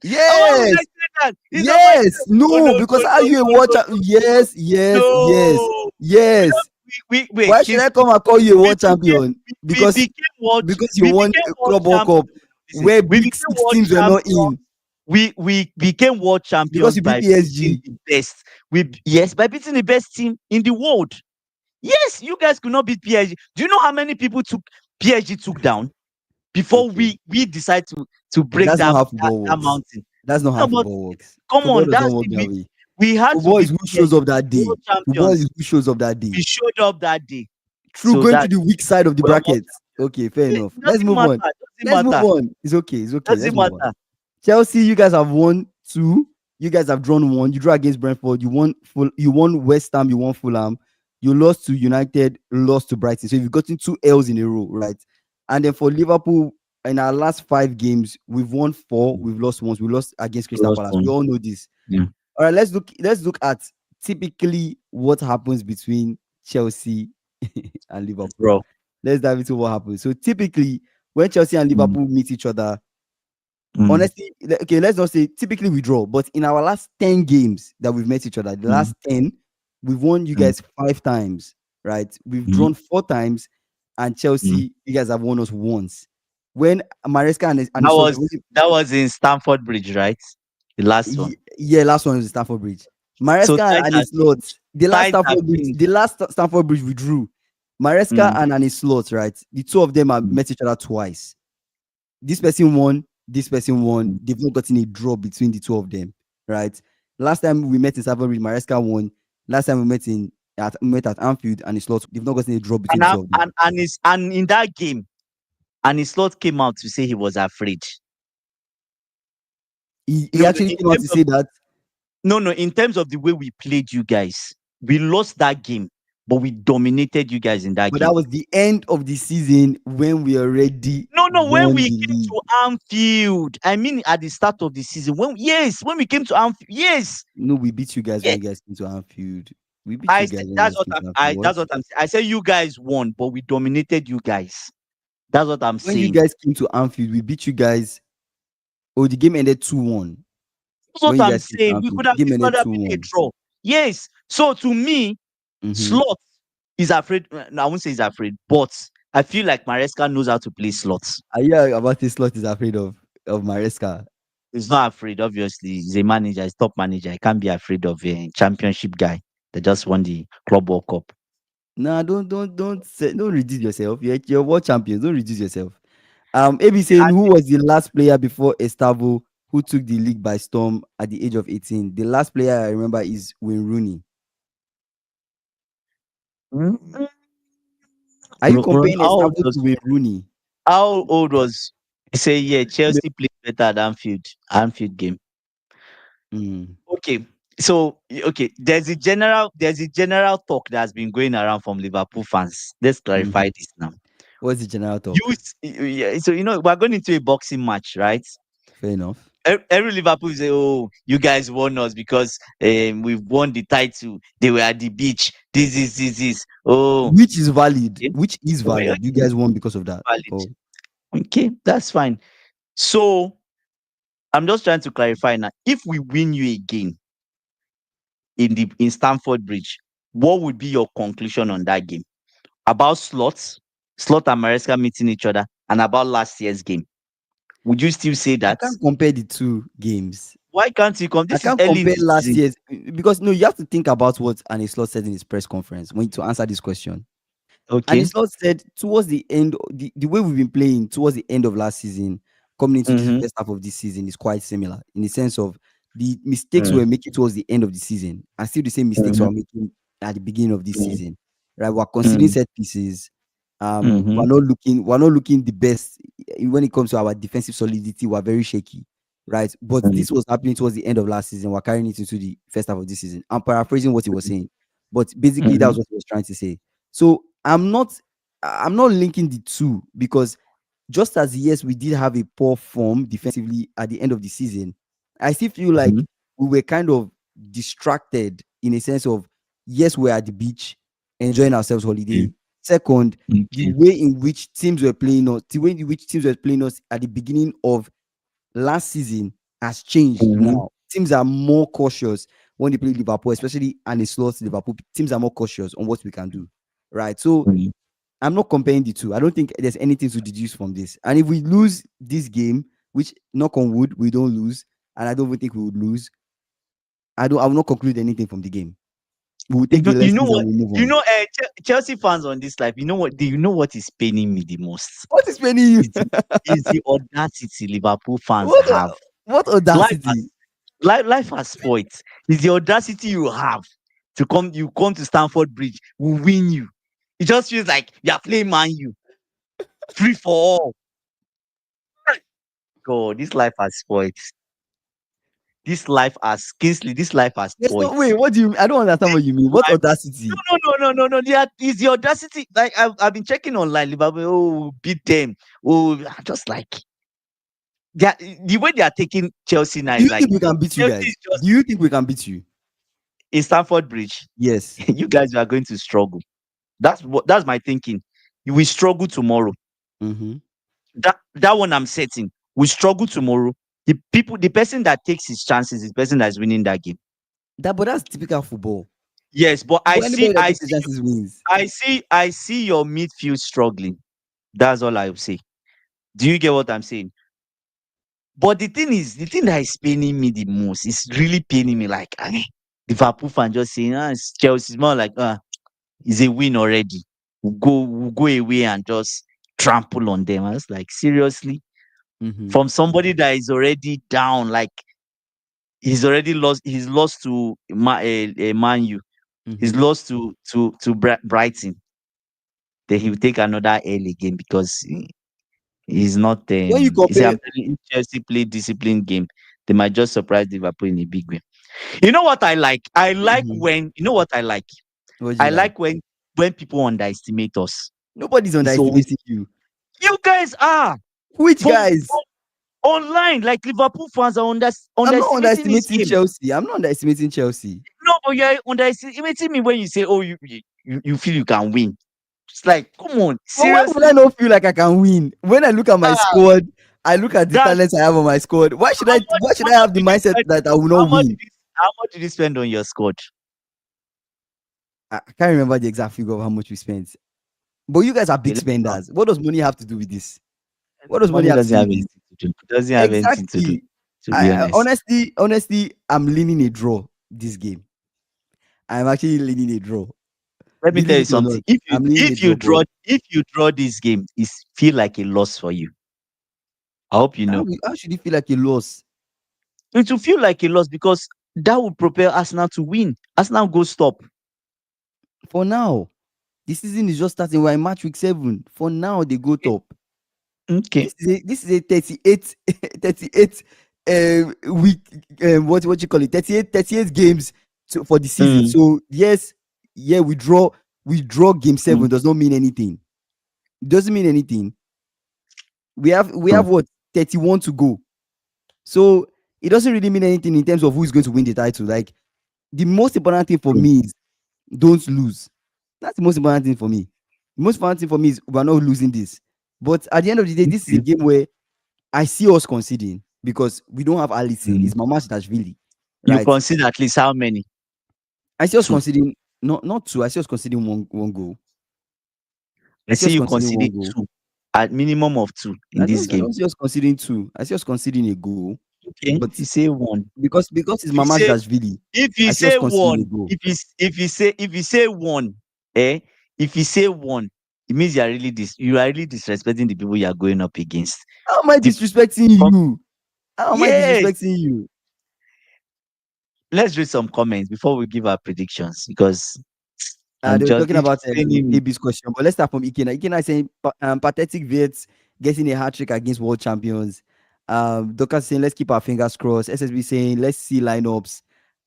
Why would I Yes. say that? It's not my. Yes. Oh No, no, because no, are no, you a no, world no, champion? Yes, yes, yes, no. We yes. don't. We wait. Why should I come and call you a We world became champion? we Because became world you we won became a world Club World champions. Cup Listen, where we big became six world teams were not champions. in We became world because champions you beat by beating PSG. the best. Yes, by beating the best team in the world. Yes, you guys could not beat PSG. Do you know how many people took PSG took down before Okay. we decide to break That's not that how that, football that works. mountain? That's not how No, but football works. come Football on, does not that's work it. that way. We had to Football is beat who shows PSG, up that day. world Football champions. is who shows up that day. We showed up that day. Through So going to that the weak side of the we're world bracket. Okay, fair champions. enough. It Let's doesn't move matter. on. Doesn't Let's move matter. on. It's okay. It's okay. Let's Doesn't move on. matter. Chelsea, you guys have won two. You guys have drawn one. You drew against Brentford. You won West Ham. You won Fulham. You lost to United. Lost to Brighton. So you've gotten two L's in a row, right? And then for Liverpool, in our last 5 games, we've won four. We've lost once. We lost against Crystal Lost Palace. We one. all know this. Yeah. All right, let's look at typically what happens between Chelsea and Liverpool. Bro. Let's dive into what happens. So typically, when Chelsea and Mm, Liverpool meet each other, mm, honestly, okay, let's not say typically we draw, but in our last 10 games that we've met each other, the mm, last 10, we've won you mm, guys 5 times, right? We've mm, drawn 4 times, and Mm. Chelsea, you guys have won us once. When Maresca and That his squad, was that was in Stamford Bridge, right? The last one. yeah, last one was Stamford Bridge. So Maresca times and have his slot, changed. Times have changed. The last Stamford Bridge we drew. Maresca Mm, and his slot, right? The two of them have mm, met each other twice. This person won, this person won. mm. They've not gotten a draw between the two of them, right? Last time we met in Stamford Bridge, Maresca won. Last time we met at Anfield and his slot, they've not gotten a draw between And the I, two of them. and in that game, and his slot came out to say he was afraid. He No, no, actually in came out terms to of say that. no, in terms of the way we played you guys, we lost that game, but we dominated you guys in that But game. that was the end of the season when we already No, no, when won we the came league. to Anfield, I mean at the start of the season, when we came to Anfield, yes, No, we beat you guys when yes. you guys came to Anfield. We beat you guys when you guys came to Anfield. What? That's what I'm saying. I say you guys won, but we dominated you guys. That's what I'm When you saying. guys came to Anfield, we beat you guys. Oh, the game ended 2-1. That's When what you I'm guys came to saying. Anfield, the game It could ended have 2 been a 1. draw. Yes. So to me, Mm-hmm. Slot is afraid. No, I won't say he's afraid, but I feel like Maresca knows how to play slots. Are you about this slot is afraid of Maresca? He's not afraid, obviously. He's a manager, he's top manager. He can't be afraid of a championship guy that just won the Club World Cup. Nah, don't reduce yourself. You're world champions. Don't reduce yourself. AB saying And who was the last player before Estavo who took the league by storm at the age of 18? The last player I remember is Wayne Rooney. Mm, Are you comparing how old Estavo to Wayne Rooney? was he say yeah, Chelsea played better at Anfield game. Mm, Okay. So okay, there's a general talk that's been going around from Liverpool fans. Let's clarify mhm. this now. What's the general You talk? yeah, so we're going into a boxing match, right? Fair enough. Every Liverpool say, "Oh, you guys won us because we've won the title. They were at the beach. This. Oh, Which is valid. okay, Which is okay, valid. You guys won because of that. valid. Oh, Okay, that's fine. So I'm just trying to clarify now. If we win you again in Stamford Bridge, what would be your conclusion on that game about Slot and Maresca meeting each other, and about last year's game? Would you still say I that? can't compare the two games. Why can't you come? I This is can't early in compare the last season. year's because no, you have to think about what Arne Slot said in his press conference when to answer this question. And Okay. it's not said towards the end, the way we've been playing towards the end of last season, coming into this Mm-hmm. first half of this season is quite similar in the sense of the mistakes we were making towards the end of the season are still the same mistakes we Mm-hmm. were making at the beginning of this Mm-hmm. season. Right? We're conceding Mm-hmm. set pieces. Mm-hmm. We're not looking the best when it comes to our defensive solidity, we're very shaky. Right. But this was happening towards the end of last season. We're carrying it into the first half of this season. I'm paraphrasing what he was saying. But basically that Mm-hmm. was what he was trying to say. So I'm not linking the two because just as yes, we did have a poor form defensively at the end of the season, I still feel like we were kind of distracted in a sense of yes, we're at the beach enjoying ourselves Mm-hmm. holiday. Second, the Okay. way in which teams were playing us, the way in which teams were playing us at the beginning of last season has changed Mm-hmm. now. Teams are more cautious when they play Liverpool, especially and it's lost Liverpool. Teams are more cautious on what we can do. Right. So Mm-hmm. I'm not comparing the two. I don't think there's anything to deduce from this. And if we lose this game, which knock on wood, we don't lose, and I don't even think we would lose, I will not conclude anything from the game. We will take the You know lessons and what? we move You on. know, Chelsea fans on this life. You know what? Do you know what is paining me the most? What is paining you? Is the is the audacity Liverpool fans what have. what Life audacity? has life has spoiled. Is the audacity you have to come? You come to Stamford Bridge, we win you. It just feels like you are playing Man U, free for all. God, this life has spoiled. This life has Kingsley. This life has There's spoiled. no way. What do you? I don't understand what you mean. What Life. audacity? No. Is the audacity like I've been checking online. Liverpool, oh, beat them. Oh, just like the way they are taking Chelsea now Do is you like think we can beat you Chelsea guys? is just Do you think we can beat you? in Stamford Bridge. Yes. You guys are going to struggle. That's my thinking. You will struggle tomorrow. Mm-hmm. That one I'm setting. We struggle tomorrow. The person that takes his chances is the person that's winning that game. But that's typical football. Yes, but But anybody that takes the chances wins. I see your midfield struggling. That's all I will say. Do you get what I'm saying? But the thing that is paining me the most is really paining me. Like, Liverpool fan just saying, it's Chelsea. It's more like, it's a win already. We'll go away and just trample on them. I was like, seriously? Mm-hmm. From somebody that is already down, like he's lost to Man U. He's Mm-hmm. lost to Brighton. Then he will take another L again because he's not. When you You see, compare, I'm telling you, Chelsea play disciplined game. They might just surprise Liverpool in a big way. You know what I like? I like mm-hmm. when you know what I like. What do you I like? like when people underestimate us. Nobody's It's always underestimating you. you guys are Which from guys? online. Like Liverpool fans are I'm not underestimating this underestimating game. Chelsea. I'm not underestimating Chelsea. No, but you're underestimating me when you say, "Oh, you feel you can win." It's like, come on, But why would I seriously? not feel like I can win? When I look at my Ah, squad, I look at the that's talents I have on my squad. Why should I? Why should how I much have the did you mindset spend? that I will How not much win? how much did you spend on your squad? I can't remember the exact figure of how much we spent. But you guys are Okay, big let's not. spenders. What does money have to do with this? What does money Money have to doesn't do have with this? anything to do. It doesn't have anything to do. Exactly. To be honest, Honestly, I'm leaning a draw this game. I'm actually leaning a draw. let me tell Believe you it or not, something. I'm leaning a draw. But If you draw this game, it feel like a loss for you. I hope you know. how should it feel like a loss? It will feel like a loss because that would propel Arsenal to win. Arsenal go stop. For now, the season is just starting. We're in match week 7. For now, they go Okay. top. Okay. This is a 38 38 week what you call it 38 games for the season. Mm, So yes, yeah, we draw game mm, 7 does not mean anything. It doesn't mean anything. We have true. what 31 to go. So it doesn't really mean anything in terms of who is going to win the title. Like the most important thing for True. me is don't lose. That's the most important thing for me. The most important thing for me is we're not losing this. But at the end of the day, this is a Okay. game where I see us conceding because we don't have Allison. Mm. It's Mamashidashvili, You right? consider at least how many? I see us Two. conceding not two. I see us conceding one goal. I I see see us you conceding conceding one goal. two. At minimum of two in this I game. don't see us conceding two. I see us conceding a goal, Okay. but If you say one. because it's If you say Mamashidashvili, if you I see us say conceding a one, goal. if you say one, eh? If you say one, it means you are really disrespecting the people you are going up against. How am I The disrespecting com- you? How am I yes. disrespecting you? Let's read some comments before we give our predictions because I'm They were just talking it's about just paining me. AB's question, but let's start from Ikena. Ikena is saying pathetic Vets getting a hat trick against world champions. Doka saying let's keep our fingers crossed. SSB saying let's see lineups.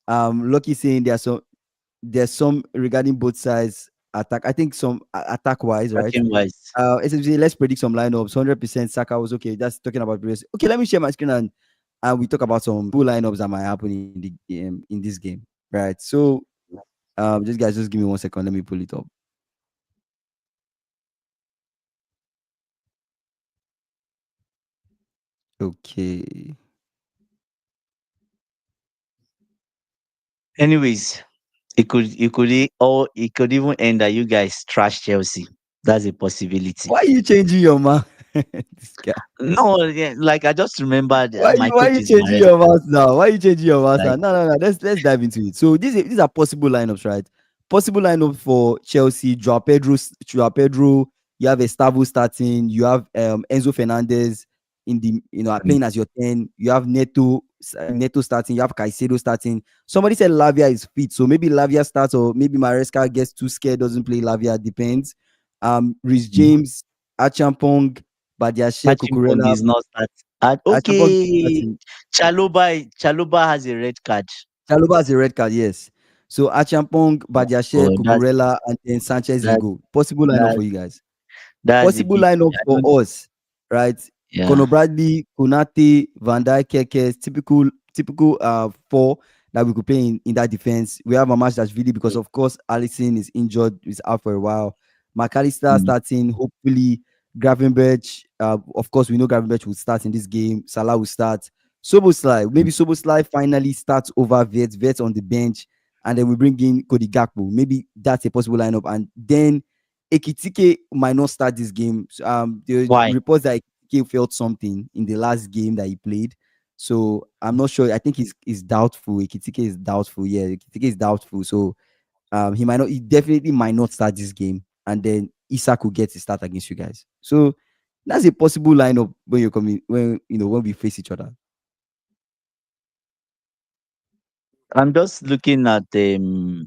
Lucky saying there's some regarding both sides attack. I think some attack wise, right? Tracking wise. SSB let's predict some lineups. 100% Saka was okay. That's talking about previous. Okay, let me share my screen and we talk about some full lineups that might happen in this game, right? So just guys, just give me 1 second. Let me pull it up. Okay. Anyways, it could even end that you guys trash Chelsea. That's a possibility. Why are you changing your mouth? This guy. No, yeah, like I just remembered my Why coach you is changing Maresca. your mouth now? Why you changing your mouth now? Like, No. Let's dive into it. So these are possible lineups, right? Possible lineup for Chelsea. Joao Pedro. You have Estavo starting. You have Enzo Fernandez in the mm, playing as your 10. You have Neto starting. You have Caicedo starting. Somebody said Lavia is fit, so maybe Lavia starts or maybe Maresca gets too scared, doesn't play Lavia. Depends. Rhys mm, James, Achampong, Badiashile, Achimpong Cucurella. is not that. Achampong is Okay, starting. Chaloba has a red card. Chaluba has a red card, yes. So Achampong, Badiashile, Oh, Cucurella, and then Sanchez in that goal. Possible lineup that for you guys. that's a Possible big. lineup I don't. for us, right? Yeah. Conor Bradley, Konate, Van Dijk, Keke, typical four that we could play in that defense. We have Amash Dashvili because of course Alisson is injured, is out for a while. McAllister Mm, starting, hopefully Gravenberch. Of course, we know Gravenberch will start in this game. Salah will start. Soboslai, mm, maybe Soboslai finally starts over Vets on the bench. and then we bring in Cody Gakpo. Maybe that's a possible lineup. And then Ekitike might not start this game. There are Why? reports that Ekitike felt something in the last game that he played. So I'm not sure. I think he's doubtful. Ekitike is doubtful. Yeah, Ekitike is doubtful. So he might not. He definitely might not start this game. And then Isak will get to start against you guys. So that's a possible lineup when you're coming when we face each other. I'm just looking at Ikena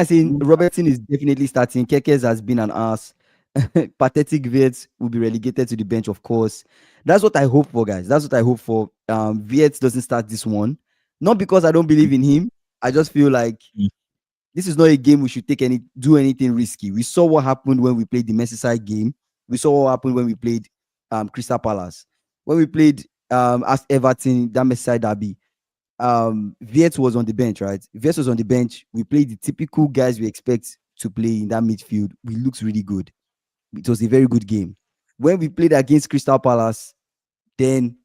saying Robertson is definitely starting. Kekes has been an ass. Pathetic Viets will be relegated to the bench, of course. That's what I hope for, guys. That's what I hope for. Viets doesn't start this one. Not because I don't believe in him. I just feel like this is not a game we should do anything risky. We saw what happened when we played the Merseyside game. We saw what happened when we played Crystal Palace. When we played as Everton, that Merseyside derby, Viet was on the bench, right? Viet was on the bench. We played the typical guys we expect to play in that midfield. We looked really good. It was a very good game. When we played against Crystal Palace, then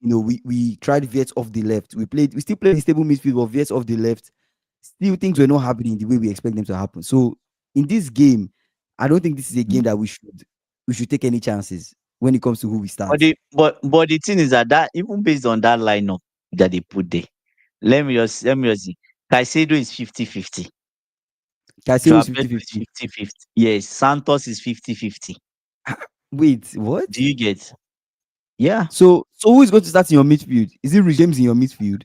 we tried Viet off the left. We still played the stable midfield, but Viet off the left. Still things were not happening the way we expect them to happen. So in this game, I don't think this is a game that we should take any chances when it comes to who we but start. the thing is that even based on that lineup that they put there, let me just see. Caicedo is 50-50. Caicedo Joao is Pedro is 50-50. 50-50. Yes, Santos is 50-50. Wait, what? Do you get? Yeah, So who is going to start in your midfield? Is it Rich James in your midfield?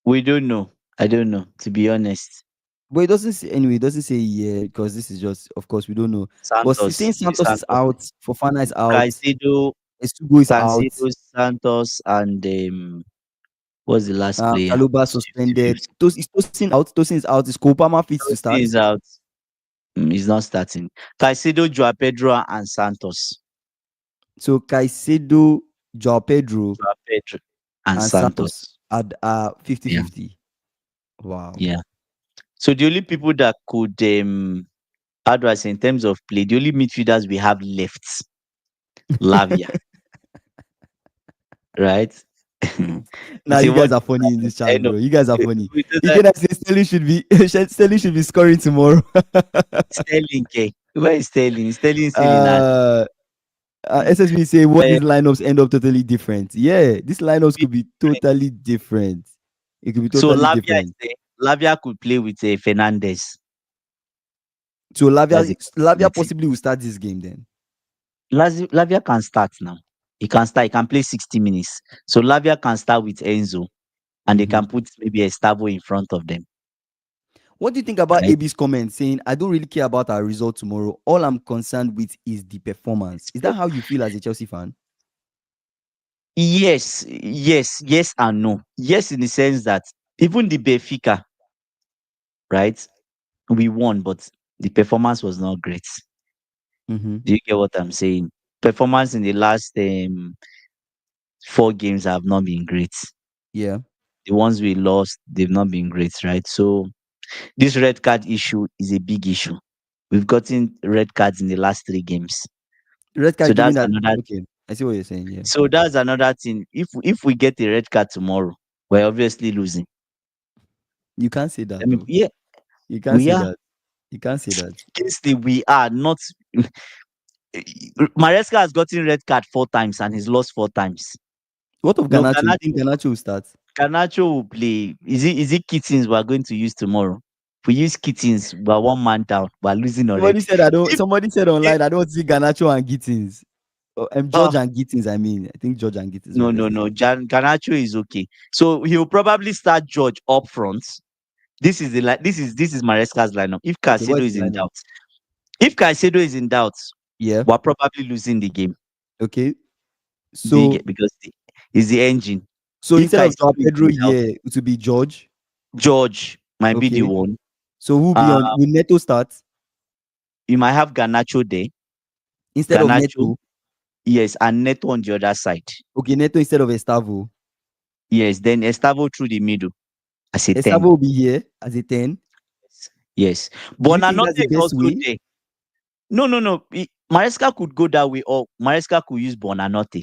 we don't know. I don't know, to be honest. But it doesn't say anyway. It doesn't say yeah because this is just, of course, we don't know. But Santos, saying Santos is Santos, out, Fofana is out, Caicedo, Estugo is out, Santos, and what's the last player? Chaluba Who's suspended. 50-50? Is Tosin out? Tosin is out. Is Kopama fit to Tosin start? is out. He's not starting. Caicedo, Joao Pedro, and Santos. So Caicedo, Joao Pedro, Joao Pedro and and Santos Santos. are Yeah, 50-50. Wow. yeah. So the only people that could, how do I say, in terms of play, the only midfielders we have left, Lavia, right? Now It's a you guys what are funny in this chat, end of bro. You guys are funny. we do You that. can say Sterling should be scoring tomorrow. Sterling, K. Where is Sterling? Sterling still in at uh SSB say what these lineups end up totally different. Yeah, these lineups could be totally different. It could be so totally Lavia is different. there. Lavia could play with Fernandez. So Lavia That's the Lavia possibility. possibly will start this game then. Lavia can start now. He can start. He can play 60 minutes. So Lavia can start with Enzo, and they Mhm. can put maybe Estavo in front of them. What do you think about Right? AB's comment saying, I don't really care about our result tomorrow. All I'm concerned with is the performance? Is that how you feel as a Chelsea fan? Yes, and no. Yes, in the sense that even the Benfica, right? We won, but the performance was not great. Mm-hmm. Do you get what I'm saying? Performance in the last 4 games have not been great. Yeah. The ones we lost, they've not been great, right? So this red card issue is a big issue. We've gotten red cards in the last 3 games. Red So card, you mean that's that? another Okay. I see what you're saying. Yeah. so that's another thing. If we get a red card tomorrow, we're obviously losing. You can't say that I mean, though. yeah, You can't we say are. that. You can't say that. Obviously, we are not. Maresca has gotten red card 4 times and he's lost 4 times. What of No, Ganacho? You think Ganacho will start? Garnacho will play. Is it Kittens we are going to use tomorrow? If we use Kittens, we're 1 man down. We're losing Somebody already. said I don't. If Somebody said if online I don't see Ganacho and Gittins. Oh, George oh and Gittins. I mean, I think George and Gittins. no What no this is. no, Garnacho is okay. So he'll probably start George up front. This is Maresca's lineup. If Okay, Caicedo what's is the in lineup? doubt, if Caicedo is in doubt, Yeah. we're probably losing the game. Okay. Do you So get because he's the engine. so If instead of Joao Caicedo is Pedro in doubt, here, it will be George. George might be the Okay. one. So who will be Uh, on? Will Neto start you might have Garnacho there. instead of Garnacho, Neto? yes, and Neto on the other side. Okay, Neto instead of Estavo. Yes, then Estavo through the middle as a 10. Estavo will be here as a 10. Yes. Do you think Bonanote that's the is best also way? there. No. Maresca could go that way, or Maresca could use Bonanote.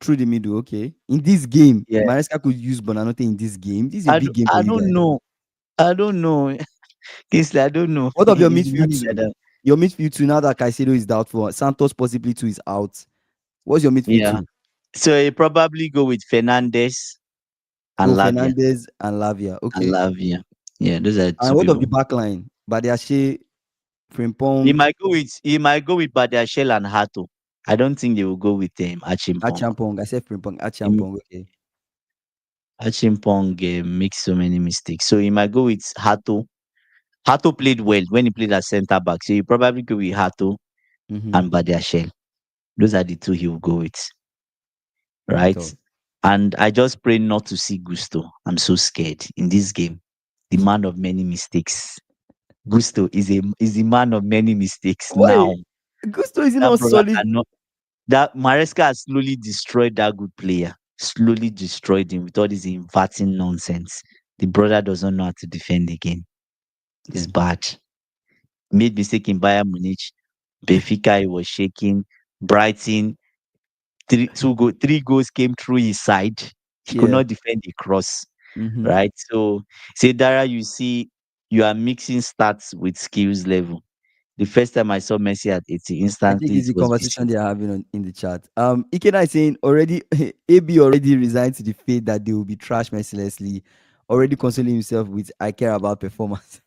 through the middle. Okay. In this game, Yeah. Maresca could use Bonanote in this game. This is a big game for I you don't guys. know. I don't know. Kingsley, I don't know. What of your He's the midfield manager two? that. Your midfield two, now that Caicedo is doubtful, Santos possibly too is out. What's your midfield Yeah. two? So he probably go with Fernandez and Oh, Lavia. Fernandez and Lavia. And Okay. Lavia. Yeah, those are the And two what of the people. back line? Badiashe, Frimpong, He might go with Badiashile and Hato. I don't think they will go with Achimpong. Achampong. I said Frimpong, Him- Achampong. Okay. Achimpong makes so many mistakes. So he might go with Hato. Hato played well when he played at centre back. So he probably go with Hato Mm-hmm. and Badiashile. Those are the two he will go with. Right? So And I just pray not to see Gusto. I'm so scared in this game. The man of many mistakes. Gusto is a man of many mistakes wait, now. Gusto is That not brother solid. cannot. That Maresca has slowly destroyed that good player. Slowly destroyed him with all this inverting nonsense. The brother doesn't know how to defend again. It's Hmm. bad. Made mistake in Bayern Munich. Benfica, he was shaking. Brighton, 3 goals came through his side. He could Yeah. not defend the cross. Mm-hmm. Right? So, say Dara, you see, you are mixing stats with skills level. The first time I saw Messi at 80, I think instantly it it's the was conversation vicious. they are having in the chat. Ikena is saying already AB already resigned to the fate that they will be trash mercilessly, already consoling himself with I care about performance.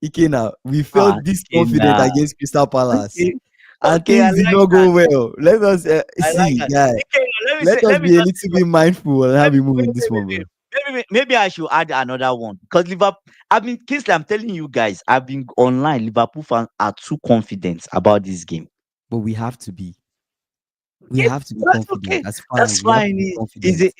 Ikena, we Ah, felt this okay, confident nah. against Crystal Palace, Okay. and Okay, I things did like not that. go well. Let us I like see, that. guy. Okay, Let us let me be a just little bit mindful and how let me we move wait, in this wait, one, wait, bro. wait. Maybe I should add another one because Liverpool. I mean, Kingsley, I'm telling you guys, I've been online. Liverpool fans are too confident about this game. But we have to be. We Okay, have to be that's confident okay. as That's fans. We have to fine. be confident.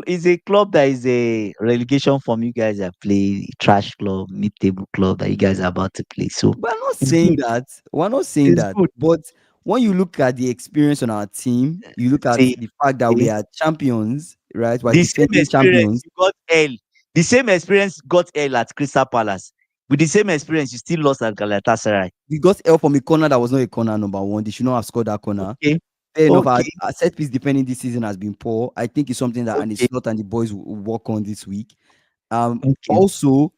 Is a club that is a relegation from you guys that play trash club, mid-table club that you guys are about to play. So We're not it's saying good. that. We're not saying It's that. good. But when you look at the experience on our team, you look at See, the fact that we see, are champions, right? We're the same defending experience champions. you got L, the same experience got L at Crystal Palace. With the same experience, you still lost at Galatasaray. We got help from a corner that was not a corner number one. They should not have scored that corner. Okay, Fair enough. Our, okay, our set piece defending this season has been poor. I think it's something that Andy okay, Slot and the boys will work on this week. okay. Also,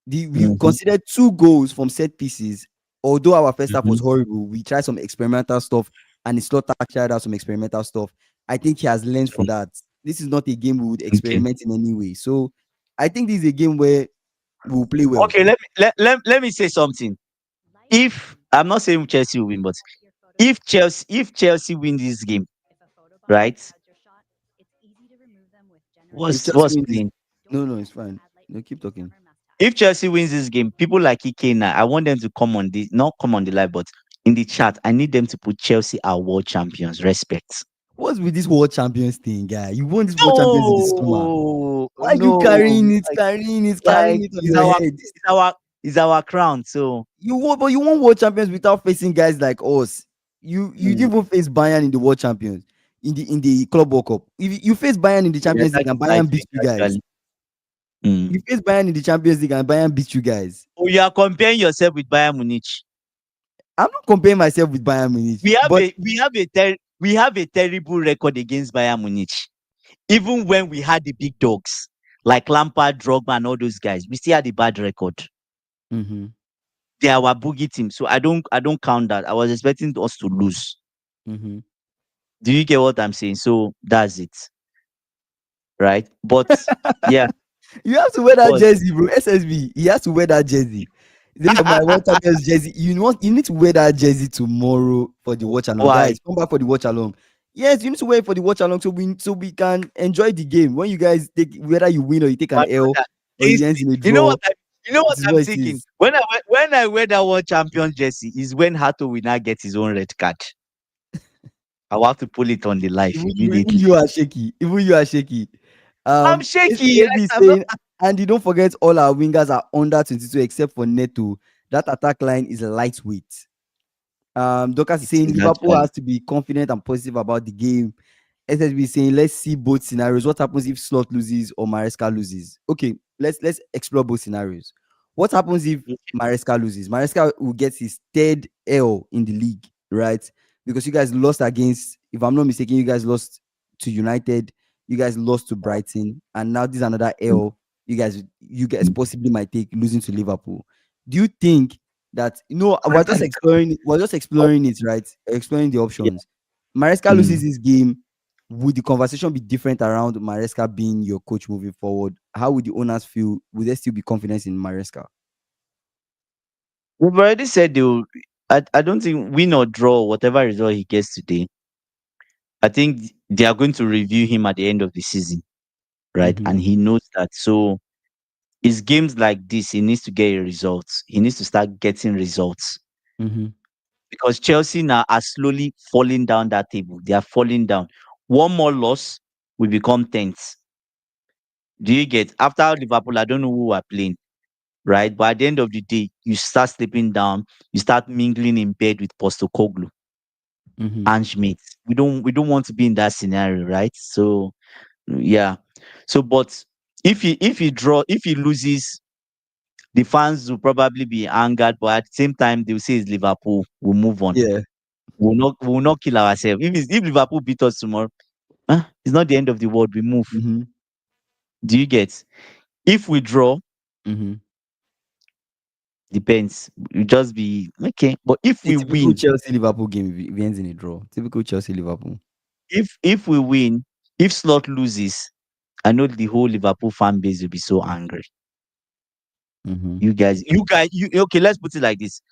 we Mhm, considered 2 goals from set pieces. Although our first half was mhm. horrible, we tried some experimental stuff, and it's not tried out some experimental stuff. I think he has learned from Okay, that. This is not a game we would okay. experiment in any way. So I think this is a game where we will play well. Okay, let me say something. If I'm not saying Chelsea will win, but if Chelsea win this game, right? If Chelsea What's win this, playing? no, no, it's fine. No, keep talking. If Chelsea wins this game, people like Ikena, I want them to come on the not come on the live, but in the chat, I need them to put Chelsea are world champions. Respect. What's with this world champions thing, guy? You won this world champions in the summer. No, Why are you no, carrying it, like carrying it, like carrying it on your head? it's our crown. So You won, but you won world champions without facing guys like us. You mm, didn't even face Bayern in the world champions in the Club World Cup. If you face Bayern in the yeah, Champions that League and is Bayern beat lightweight you guys, actually. Mm. you face Bayern in the Champions League and Bayern beat you guys. Oh, you are comparing yourself with Bayern Munich. I'm not comparing myself with Bayern Munich, We have but we have a terrible record against Bayern Munich. Even when we had the big dogs like Lampard, Drogba, and all those guys, we still had a bad record. mhm, They are our boogie team, so I don't count that. I was expecting us to lose. mhm. Do you get what I'm saying? So that's it, right? But yeah, You have to wear that but jersey, bro. SSB, he has to wear that jersey. This is my world champions jersey. You need to wear that jersey tomorrow for the watch along. why? Guys, come back for the watch along. Yes, you need to wear it for the watch along so we can enjoy the game. When you guys take whether you win or you take My an L brother, or it ends in a you know draw, what you know it what is I'm what it thinking? is. When I wear that one champion jersey is when Hato will now get his own red card. I will have to pull it on the live Even immediately. you are shaky. Even you are shaky. I'm shaky. Like AB I'm not. saying, and you don't forget all our wingers are under 22 except for Neto. That attack line is lightweight. Dorcas is It saying is Liverpool actually. has to be confident and positive about the game. SSB is saying let's see both scenarios. What happens if Slot loses or Maresca loses? Okay, let's explore both scenarios. What happens if Maresca loses? Maresca will get his third L in the league, right? Because you guys lost against, if I'm not mistaken, you guys lost to United. You guys lost to Brighton, and now this is another Mm. L. You guys possibly might take losing to Liverpool. Do you think that we're just exploring it, right? Exploring the Yeah. options. Maresca loses Mm. this game. Would the conversation be different around Maresca being your coach moving forward? How would the owners feel? Would there still be confidence in Maresca? We've already said they will. I don't think win or draw, whatever result he gets today, I think they are going to review him at the end of the season, right? Mm-hmm. And he knows that. So it's games like this, he needs to get results. He needs to start getting results Mm-hmm. because Chelsea now are slowly falling down that table. They are falling down. One more loss, we become 10th. Do you get? After Liverpool, I don't know who are playing, right? But at the end of the day, you start slipping down. You start mingling in bed with Postacoglu Mm-hmm. and Schmidt. We don't want to be in that scenario, right? So yeah. So, but if he loses, the fans will probably be angered, but at the same time, they'll say it's Liverpool. We'll move on. Yeah. We'll not kill ourselves. If Liverpool beat us tomorrow, it's not the end of the world. We move. Mm-hmm. Do you get? If we draw, Mm-hmm. depends. You just be okay. But if A we typical win, Chelsea Liverpool game if it ends in a draw. Typical Chelsea Liverpool. if we win, if Slot loses, I know the whole Liverpool fan base will be so angry. Mm-hmm. You okay? Let's put it like this.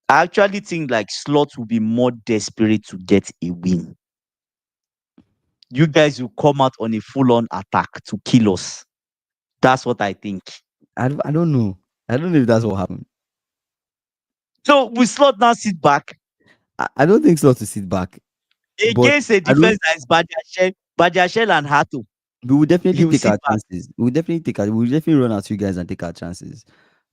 I actually think like Slot will be more desperate to get a win. You guys will come out on a full-on attack to kill us. That's what I think. I don't know. I don't know if that's what happened. So will Slot now sit back I don't think Slot to sit back, but against a I don't. defense that is Badiashile and Hato? We will definitely He will take sit our back. chances. We will definitely run at you guys and take our chances.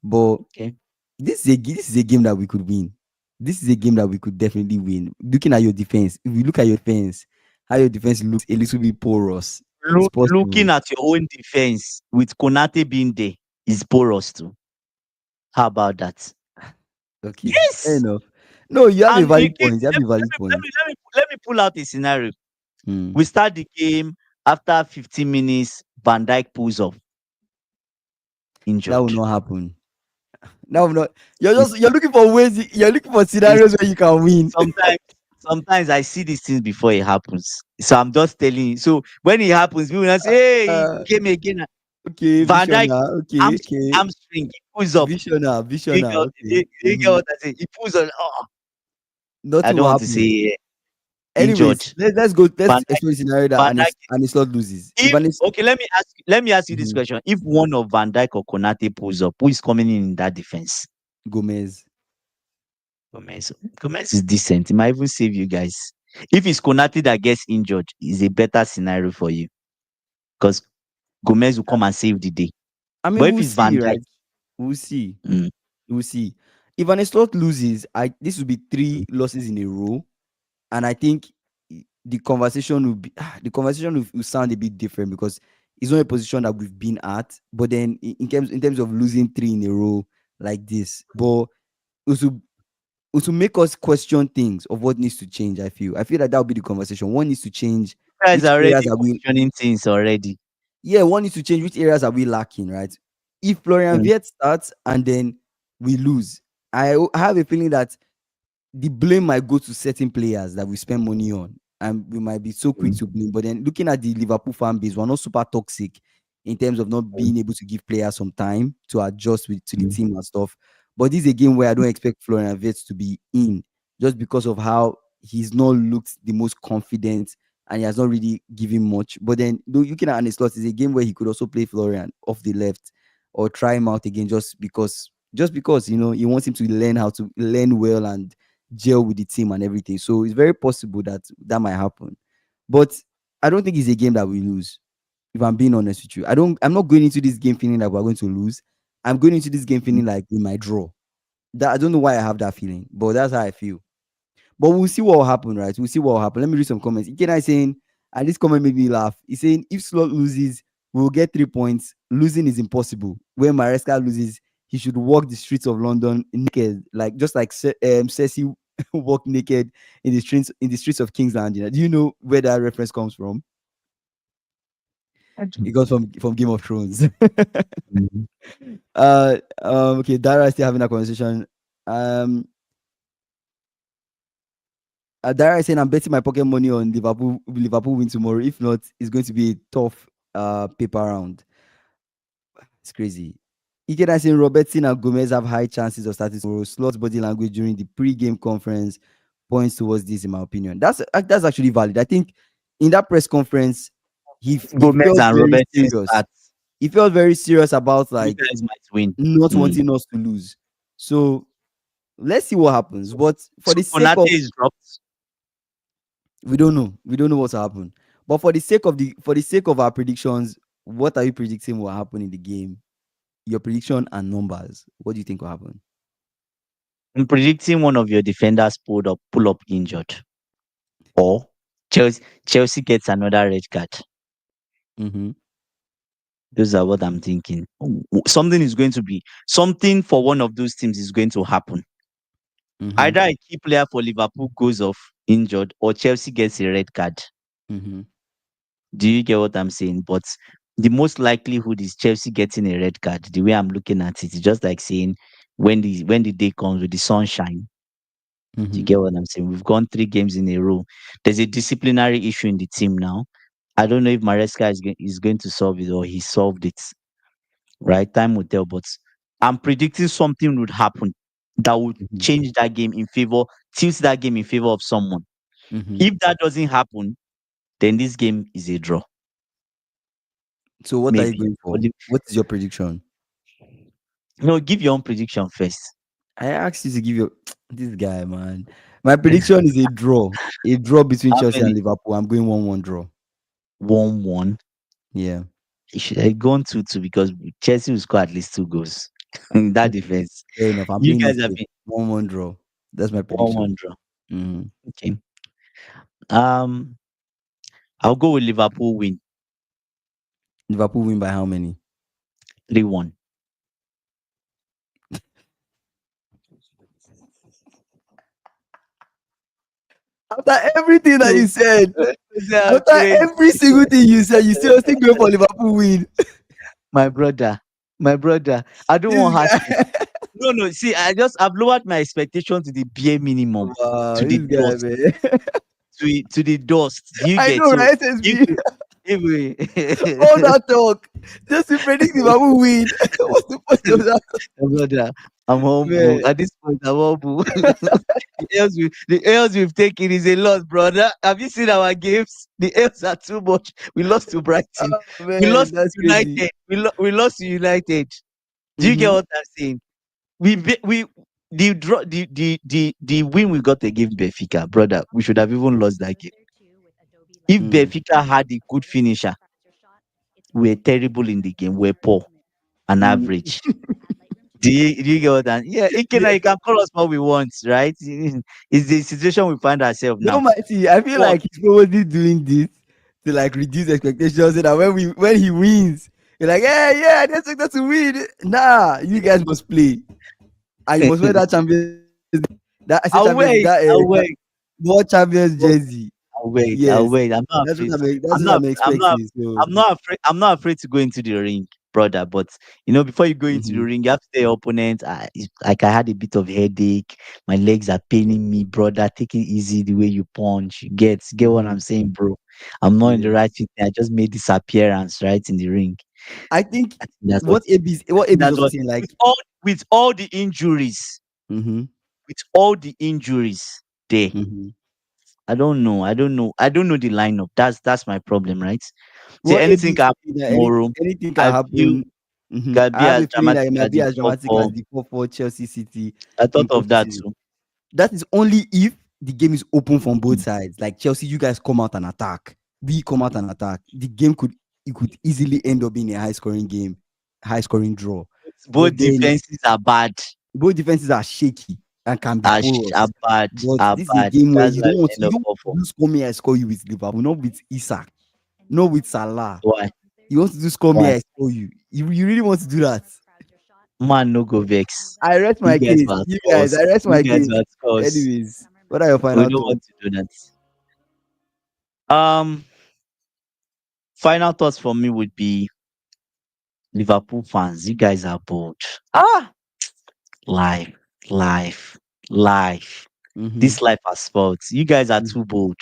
But Okay. this is a game that we could win. This is a game that we could definitely win. Looking at your defense, if we look at your defense, how your defense looks a little bit porous. It's Looking possible. at your own defense with Konate being there is porous too. How about that? Okay, fair Yes. enough. No, you have a And valid again, point. You have a valid point. let me pull out a scenario. Hmm. We start the game after 15 minutes. Van Dijk pulls up That will injured. not happen. That will not. You're looking for ways. You're looking for It's scenarios where you can win. sometimes I see these things before it happens. So I'm just telling you. So when it happens, people will say, "Hey, Uh, he came again." okay, Van Dijk, visioner. Okay, hamstring, okay. hamstring, he pulls up. Visioner. Okay. You get what I say? He pulls on. Oh, I Nothing don't will want to happen. say Anyways, injured. let's go. Van Let's Dijk, explore the scenario that Van Dijk. and it's not loses. If If an is okay, let me ask you this Mhm. question: if one of Van Dijk or Konate pulls up, who is coming in that defense? Gomez. Gomez. Gomez is decent. He might even save you guys. If it's Konate that gets injured, is a better scenario for you because Gomez will come and save the day. I mean, But if we'll it's Van see, Dijk, right? We'll see. mm, We'll see. If an slot loses, this will be mm, three losses in a row, and I think the conversation will sound a bit different because it's not a position that we've been at. But then in terms of losing three in a row like this, but it will make us question things of what needs to change. I feel like that will be the conversation. One needs to change. you guys Which are areas already are we questioning things already. Yeah, one needs to change. Which areas are we lacking, right? If Florian Mm, Wirtz starts and then we lose, I have a feeling that the blame might go to certain players that we spend money on, and we might be so quick mm, to blame. But then looking at the Liverpool fan base, we're not super toxic in terms of not mm, being able to give players some time to adjust to the mm, team and stuff. But this is a game where I don't expect Florian Wirtz to be in just because of how he's not looked the most confident and he has not really given much. But then looking at Arne Slot is a game where he could also play Florian off the left or try him out again just because he wants him to learn how to learn well and gel with the team and everything. So it's very possible that that might happen. But I don't think it's a game that we lose. If I'm being honest with you, I'm not going into this game feeling like we're going to lose. I'm going into this game mm. feeling like we might draw. That I don't know why I have that feeling, but that's how I feel. But we'll see what will happen, right? We'll see what will happen. Let me read some comments. Ikenai saying, and this comment made me laugh. He's saying, if Slot loses, we'll get 3 points. Losing is impossible. When Maresca loses, he should walk the streets of London naked, just like Cersei walked naked in the streets of King's Landing. Do you know where that reference comes from? It got from Game of Thrones. Mhm. Okay, Dara is still having a conversation. Um, Dara is saying I'm betting my pocket money on Liverpool. Liverpool win tomorrow. If not, it's going to be a tough paper round. It's crazy. Ikeda saying Robertson and Gomez have high chances of starting tomorrow. Slot's body language during the pre-game conference points towards this, in my opinion. That's actually valid. I think in that press conference, he Gomez felt and very Robertson serious. start. He felt very serious about You like guys might win. not Mm. wanting us to lose. So let's see what happens. But for So the sake Konate of is dropped. we don't know what's happen. But for the sake of our predictions, what are you predicting will happen in the game? Your prediction and numbers. What do you think will happen? I'm predicting one of your defenders pull up injured, or Chelsea gets another red card. Mm-hmm. Those are what I'm thinking. Something for one of those teams is going to happen. Mm-hmm. Either a key player for Liverpool goes off injured, or Chelsea gets a red card. Mm-hmm. Do you get what I'm saying? But the most likelihood is Chelsea getting a red card. The way I'm looking at it, it's just like saying when the day comes with the sunshine. Do you Mm-hmm. get what I'm saying? We've gone 3 games in a row. There's a disciplinary issue in the team now. I don't know if Maresca is going to solve it or he solved it. Right? Time will tell. But I'm predicting something would happen that would Mm-hmm. change that game in favor, tilt that game in favor of someone. Mm-hmm. If that doesn't happen, then this game is a draw. So what are you Maybe. going for? What is your prediction? No, give your own prediction first. I asked you to give your this guy, man. My prediction is a draw. A draw between How Chelsea and many? Liverpool. I'm going 1-1 draw. 1-1. Yeah. It should have gone 2-2 because Chelsea will score at least 2 goals in that Okay. defense. Fair enough. I'm You playing guys it have safe. been 1-1 draw. That's my prediction. 1-1 draw. Mm-hmm. Okay. Um, I'll go with Liverpool win Liverpool win by how many? 3-1. After everything that you said, They are after crazy. every single thing you said, you still going for Liverpool win. My brother, my brother. I don't This want harshness. guy. No, no. See, I've lowered my expectation to the bare minimum, Wow, to the this guy, dust, man. to the dust. Do you I get know, so? right? If SSB. we, if All we that talk. Just to predict Liverpool win. What's the point of that? My brother, I'm humble. Man. At this point, I'm humble. The L's we've taken is a loss, brother. Have you seen our games? The L's are too much. We lost to Brighton. Oh, We man, lost to that's crazy. United. We lost to United. Do you get Mm-hmm. what I'm saying? We the draw the win we got against Benfica, brother. We should have even lost that game. If Mm. Benfica had a good finisher, we're terrible in the game. We're poor and Mm. average. Do you get what I'm Yeah, Yeah. you can call us what we want, right? It's the situation we find ourselves No, now. Mighty, I feel But like he's probably doing this to like reduce expectations so that when he wins, you're like, yeah, yeah, I didn't expect that to win. Nah, you guys must play. And you must wear that champions that I said I'll champions wait, I'll wait, world champions I'll jersey. wait, I'll Yes. wait. That's what I'm that's what not I'm I'm not expecting. So I'm not afraid to go into the ring, brother. But before you go into the mhm, ring, you have to tell your opponent. Like I had a bit of headache, my legs are paining me, brother. Take it easy the way you punch. You get what mhm, I'm saying, bro. I'm not in the yeah. right fit. I just made this appearance right in the ring. I think I think that's what what I think AB is that's also what saying, like with all the injuries, mhm, there. mhm. I don't know the lineup. That's my problem, right? See, What AB anything is can happen saying that tomorrow. anything can I feel happen. can I be have as a feeling that it dramatic might as be the as dramatic as 4-4. the 4-4 Chelsea City I thought in of that preseason. too. That is only if the game is open from both sides. Like Chelsea, you guys come out and attack. We come out and attack. The game could easily end up being a high scoring game, high scoring draw. Both But then defenses are bad. both defenses are shaky and can be Are porous. bad. But Are this is a bad. game where That's why we end you up don't 4-4. want to do score me, I score you with Liverpool, not with Isak, not with Salah. Why? You want to do score me, Why? I score you. You really want to do that. Man, no go vex. I rest You my guys case. will You outscore guys, us. I rest You my guys case. will outscore us. Anyways, what are your We final don't thoughts? want to do that. Um, final thoughts for me would be Liverpool fans. You guys are bold. Ah, life, life, life. Mm-hmm. This life has faults. You guys are too bold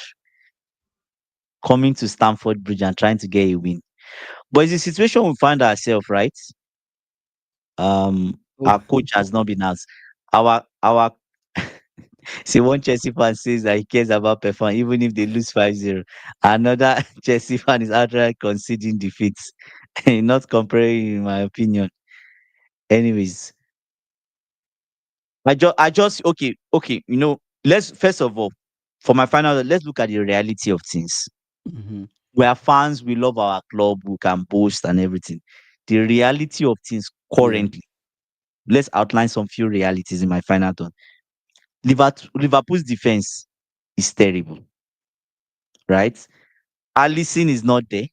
coming to Stamford Bridge and trying to get a win. But it's a situation we find ourselves, right? Oh, Our coach has not been asked. Our see one Chelsea fan says that he cares about performance even if they lose 5-0. Another Chelsea fan is outright conceding defeats. Not comparing in my opinion. Anyways, I just okay, let's first of all, for my final, let's look at the reality of things. mm-hmm. We are fans, we love our club, we can boast and everything. The reality of things Yeah, currently, let's outline some few realities in my final thought. Liverpool's defense is terrible, right? Allison is not there,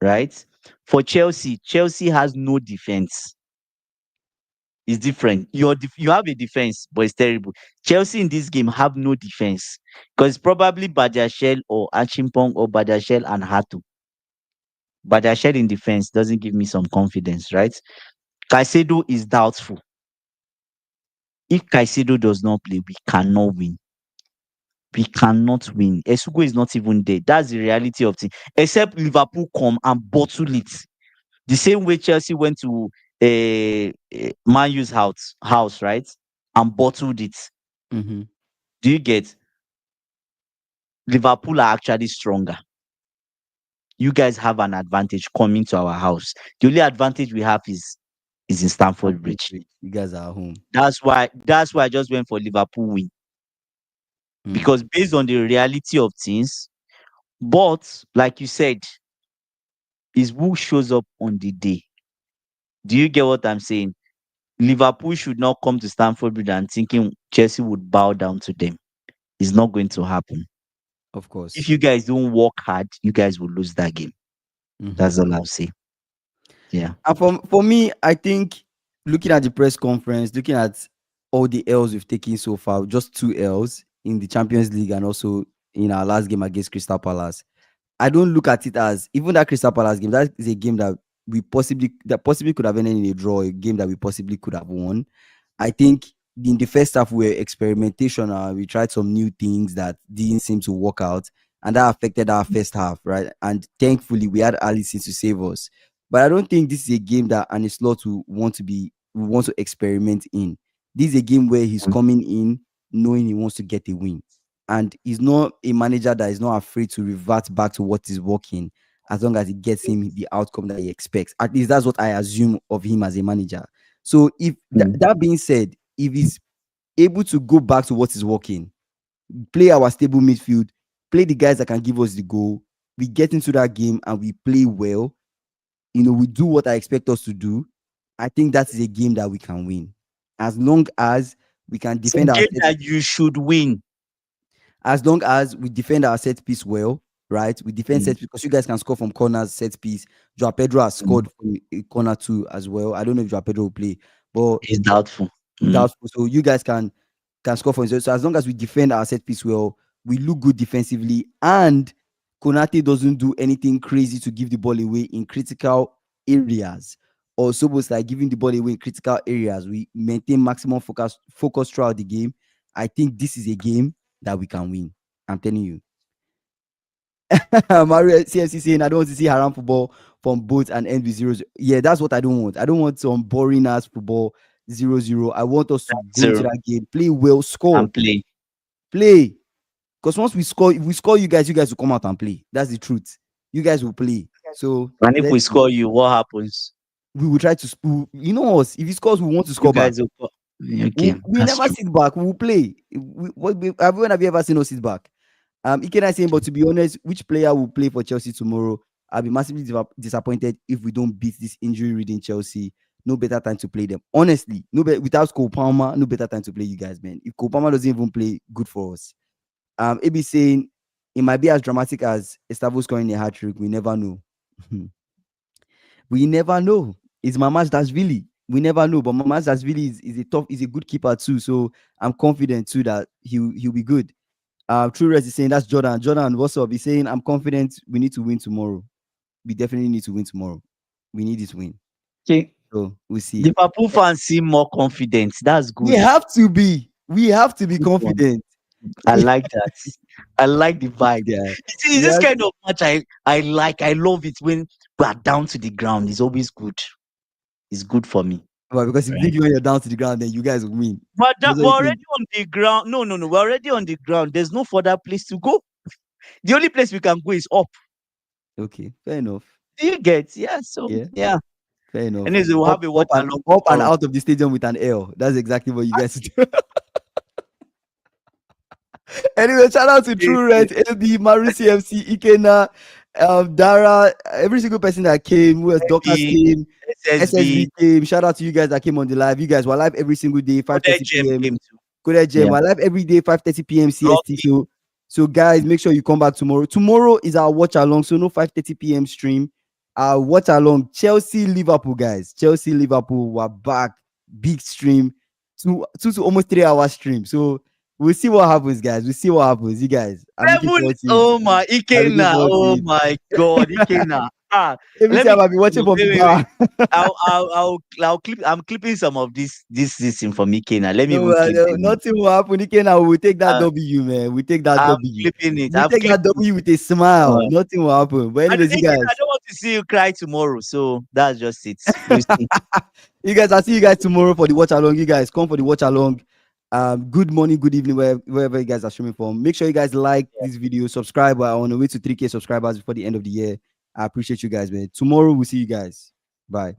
right? For Chelsea, Chelsea has no defense. It's different. You have a defense, but it's terrible. Chelsea in this game have no defense because probably Badiashile or Achimpong or Badiashile and Hatu. Badiashile in defense doesn't give me some confidence, right? Caicedo is doubtful. If Caicedo does not play, we cannot win. We cannot win. Esugo is not even there. That's the reality of things. Except Liverpool come and bottle it. The same way Chelsea went to Man U's house, right? And bottled it. mm-hmm. Do you get? Liverpool are actually stronger. You guys have an advantage coming to our house. The only advantage we have is in Stamford Stamford Bridge. Bridge. You guys are home. That's why I just went for Liverpool win. Mm. Because based on the reality of things, but like you said, is who shows up on the day. Do you get what I'm saying? Liverpool should not come to Stamford Bridge and thinking Chelsea would bow down to them. It's not going to happen. Of If course. you guys don't work hard, you guys will lose that game. Mm-hmm. That's all I'll say. Yeah. And for me, I think looking at the press conference, looking at all the L's we've taken so far, just two L's in the Champions League and also in our last game against Crystal Palace. I don't look at it as even that Crystal Palace game. That is a game that possibly could have ended in a draw. A game that we possibly could have won. I think in the first half we were experimentation. We tried some new things that didn't seem to work out, and that affected our first half, right? And thankfully we had Alisson to save us. But I don't think this is a game that Arne Slot will want to experiment in. This is a game where he's coming in knowing he wants to get a win, and he's not a manager that is not afraid to revert back to what is working as long as it gets him the outcome that he expects. At least that's what I assume of him as a manager. So if Mm. that being said, if he's able to go back to what is working, play our stable midfield, play the guys that can give us the goal, we get into that game and we play well, we do what I expect us to do, I think that is a game that we can win. As long as we can It's a defend our game that you should win. as long as we defend our set piece well, right? We defend Mm. set piece because you guys can score from corners, set piece. Joao Pedro has Mm. scored from a corner too as well. I don't know if Joao Pedro will play, but It's doubtful. Mm. doubtful. So you guys can score for himself. So as long as we defend our set piece well, we look good defensively, and Konate doesn't do anything crazy to give the ball away in critical areas. Or Sobos like giving the ball away in critical areas. We maintain maximum focus throughout the game. I think this is a game that we can win. I'm telling you. Mario CFC saying I don't want to see haram football from both and end with 0-0. Yeah, that's what I don't want. I don't want some boring ass football 0-0. I want us to go into Zero that game, play well, score, and play. play. Because once we score, if we score you guys will come out and play. That's the truth. You guys will play. So And if we let's see. score you, what happens? We will try to you know us. If he scores, we want to You score back. guys will okay, We that's never true. sit back. We will play. When have you ever seen us sit back? Ikena saying, but to be honest, which player will play for Chelsea tomorrow? I'll be massively disappointed if we don't beat this injury-ridden Chelsea. No better time to play them. Honestly, without Cole Palmer, no better time to play you guys, man. If Cole Palmer doesn't even play, good for us. AB saying it might be as dramatic as Estavo scoring a hat trick. We never know. We never know. It's Mamas Dashvili. We never know, but Mamas Dashvili is a good keeper too. So I'm confident too that he'll be good. True Rest is saying that's Jordan. Jordan, what's up? He's saying I'm confident we need to win tomorrow. we definitely need to win tomorrow. We need this win. Okay. So we'll see. Liverpool fans seem more confident. That's We good. have to be. We have to be Good one. confident. I like that. I like the This vibe. guy. See, We this have kind of match I like. I love it when we are down to the ground. It's always good. It's good for me. well, because if Right. you when you're down to the ground, then you guys will win. But That's what we're you already think. on the ground. No, no, no. We're already on the ground. There's no further place to go. The only place we can go is up. Okay, fair enough. Do you get? Yeah. So Yeah, yeah. fair And enough. then we'll Up, have a up watch and along up and tomorrow. out of the stadium with an L. That's exactly what you guys do. Anyway, shout out to True Red, LD, Maru CFC, Ikena, Dara, every single person that came, who else? Dockers SB, came, SSB, SSB came. Shout out to you guys that came on the live. You guys were live every single day, Other 5:30 Gem p.m. came too. Coded Gem. Yeah. We're live every day, 5:30 p.m. CST. Rocky. So guys, make sure you come back tomorrow. Tomorrow is our watch along, so no 5:30 p.m. stream. Our watch along, Chelsea, Liverpool, guys. Chelsea, Liverpool, we're back. Big stream. Two to almost 3 hour stream. So we'll see what happens, guys. We'll see what happens. You guys, I'm looking Seven. forward to it. Oh my I'm looking Ikena. forward to Oh it. my God, Ikena. Every Let me time I'll be clip some watching of, from the wait. bar. I'll clip. I'm clipping some of this thing from Ikena. Let me No, even clip them. nothing will happen. Ikena, we'll take that Uh, W, man. We take that I'm W. clipping it. We I've take that clipped it. W with a smile. Nothing will happen. But anyways, you Ikena, I guys, don't want to see you cry tomorrow. So that's just it. We'll see. you guys, I'll see you guys tomorrow for the watch along. You guys come for the watch along. Good morning, good evening, wherever you guys are streaming from. Make sure you guys like this video, subscribe. We're on the way to 3K subscribers before the end of the year. I appreciate you guys, man. Tomorrow we'll see you guys. Bye.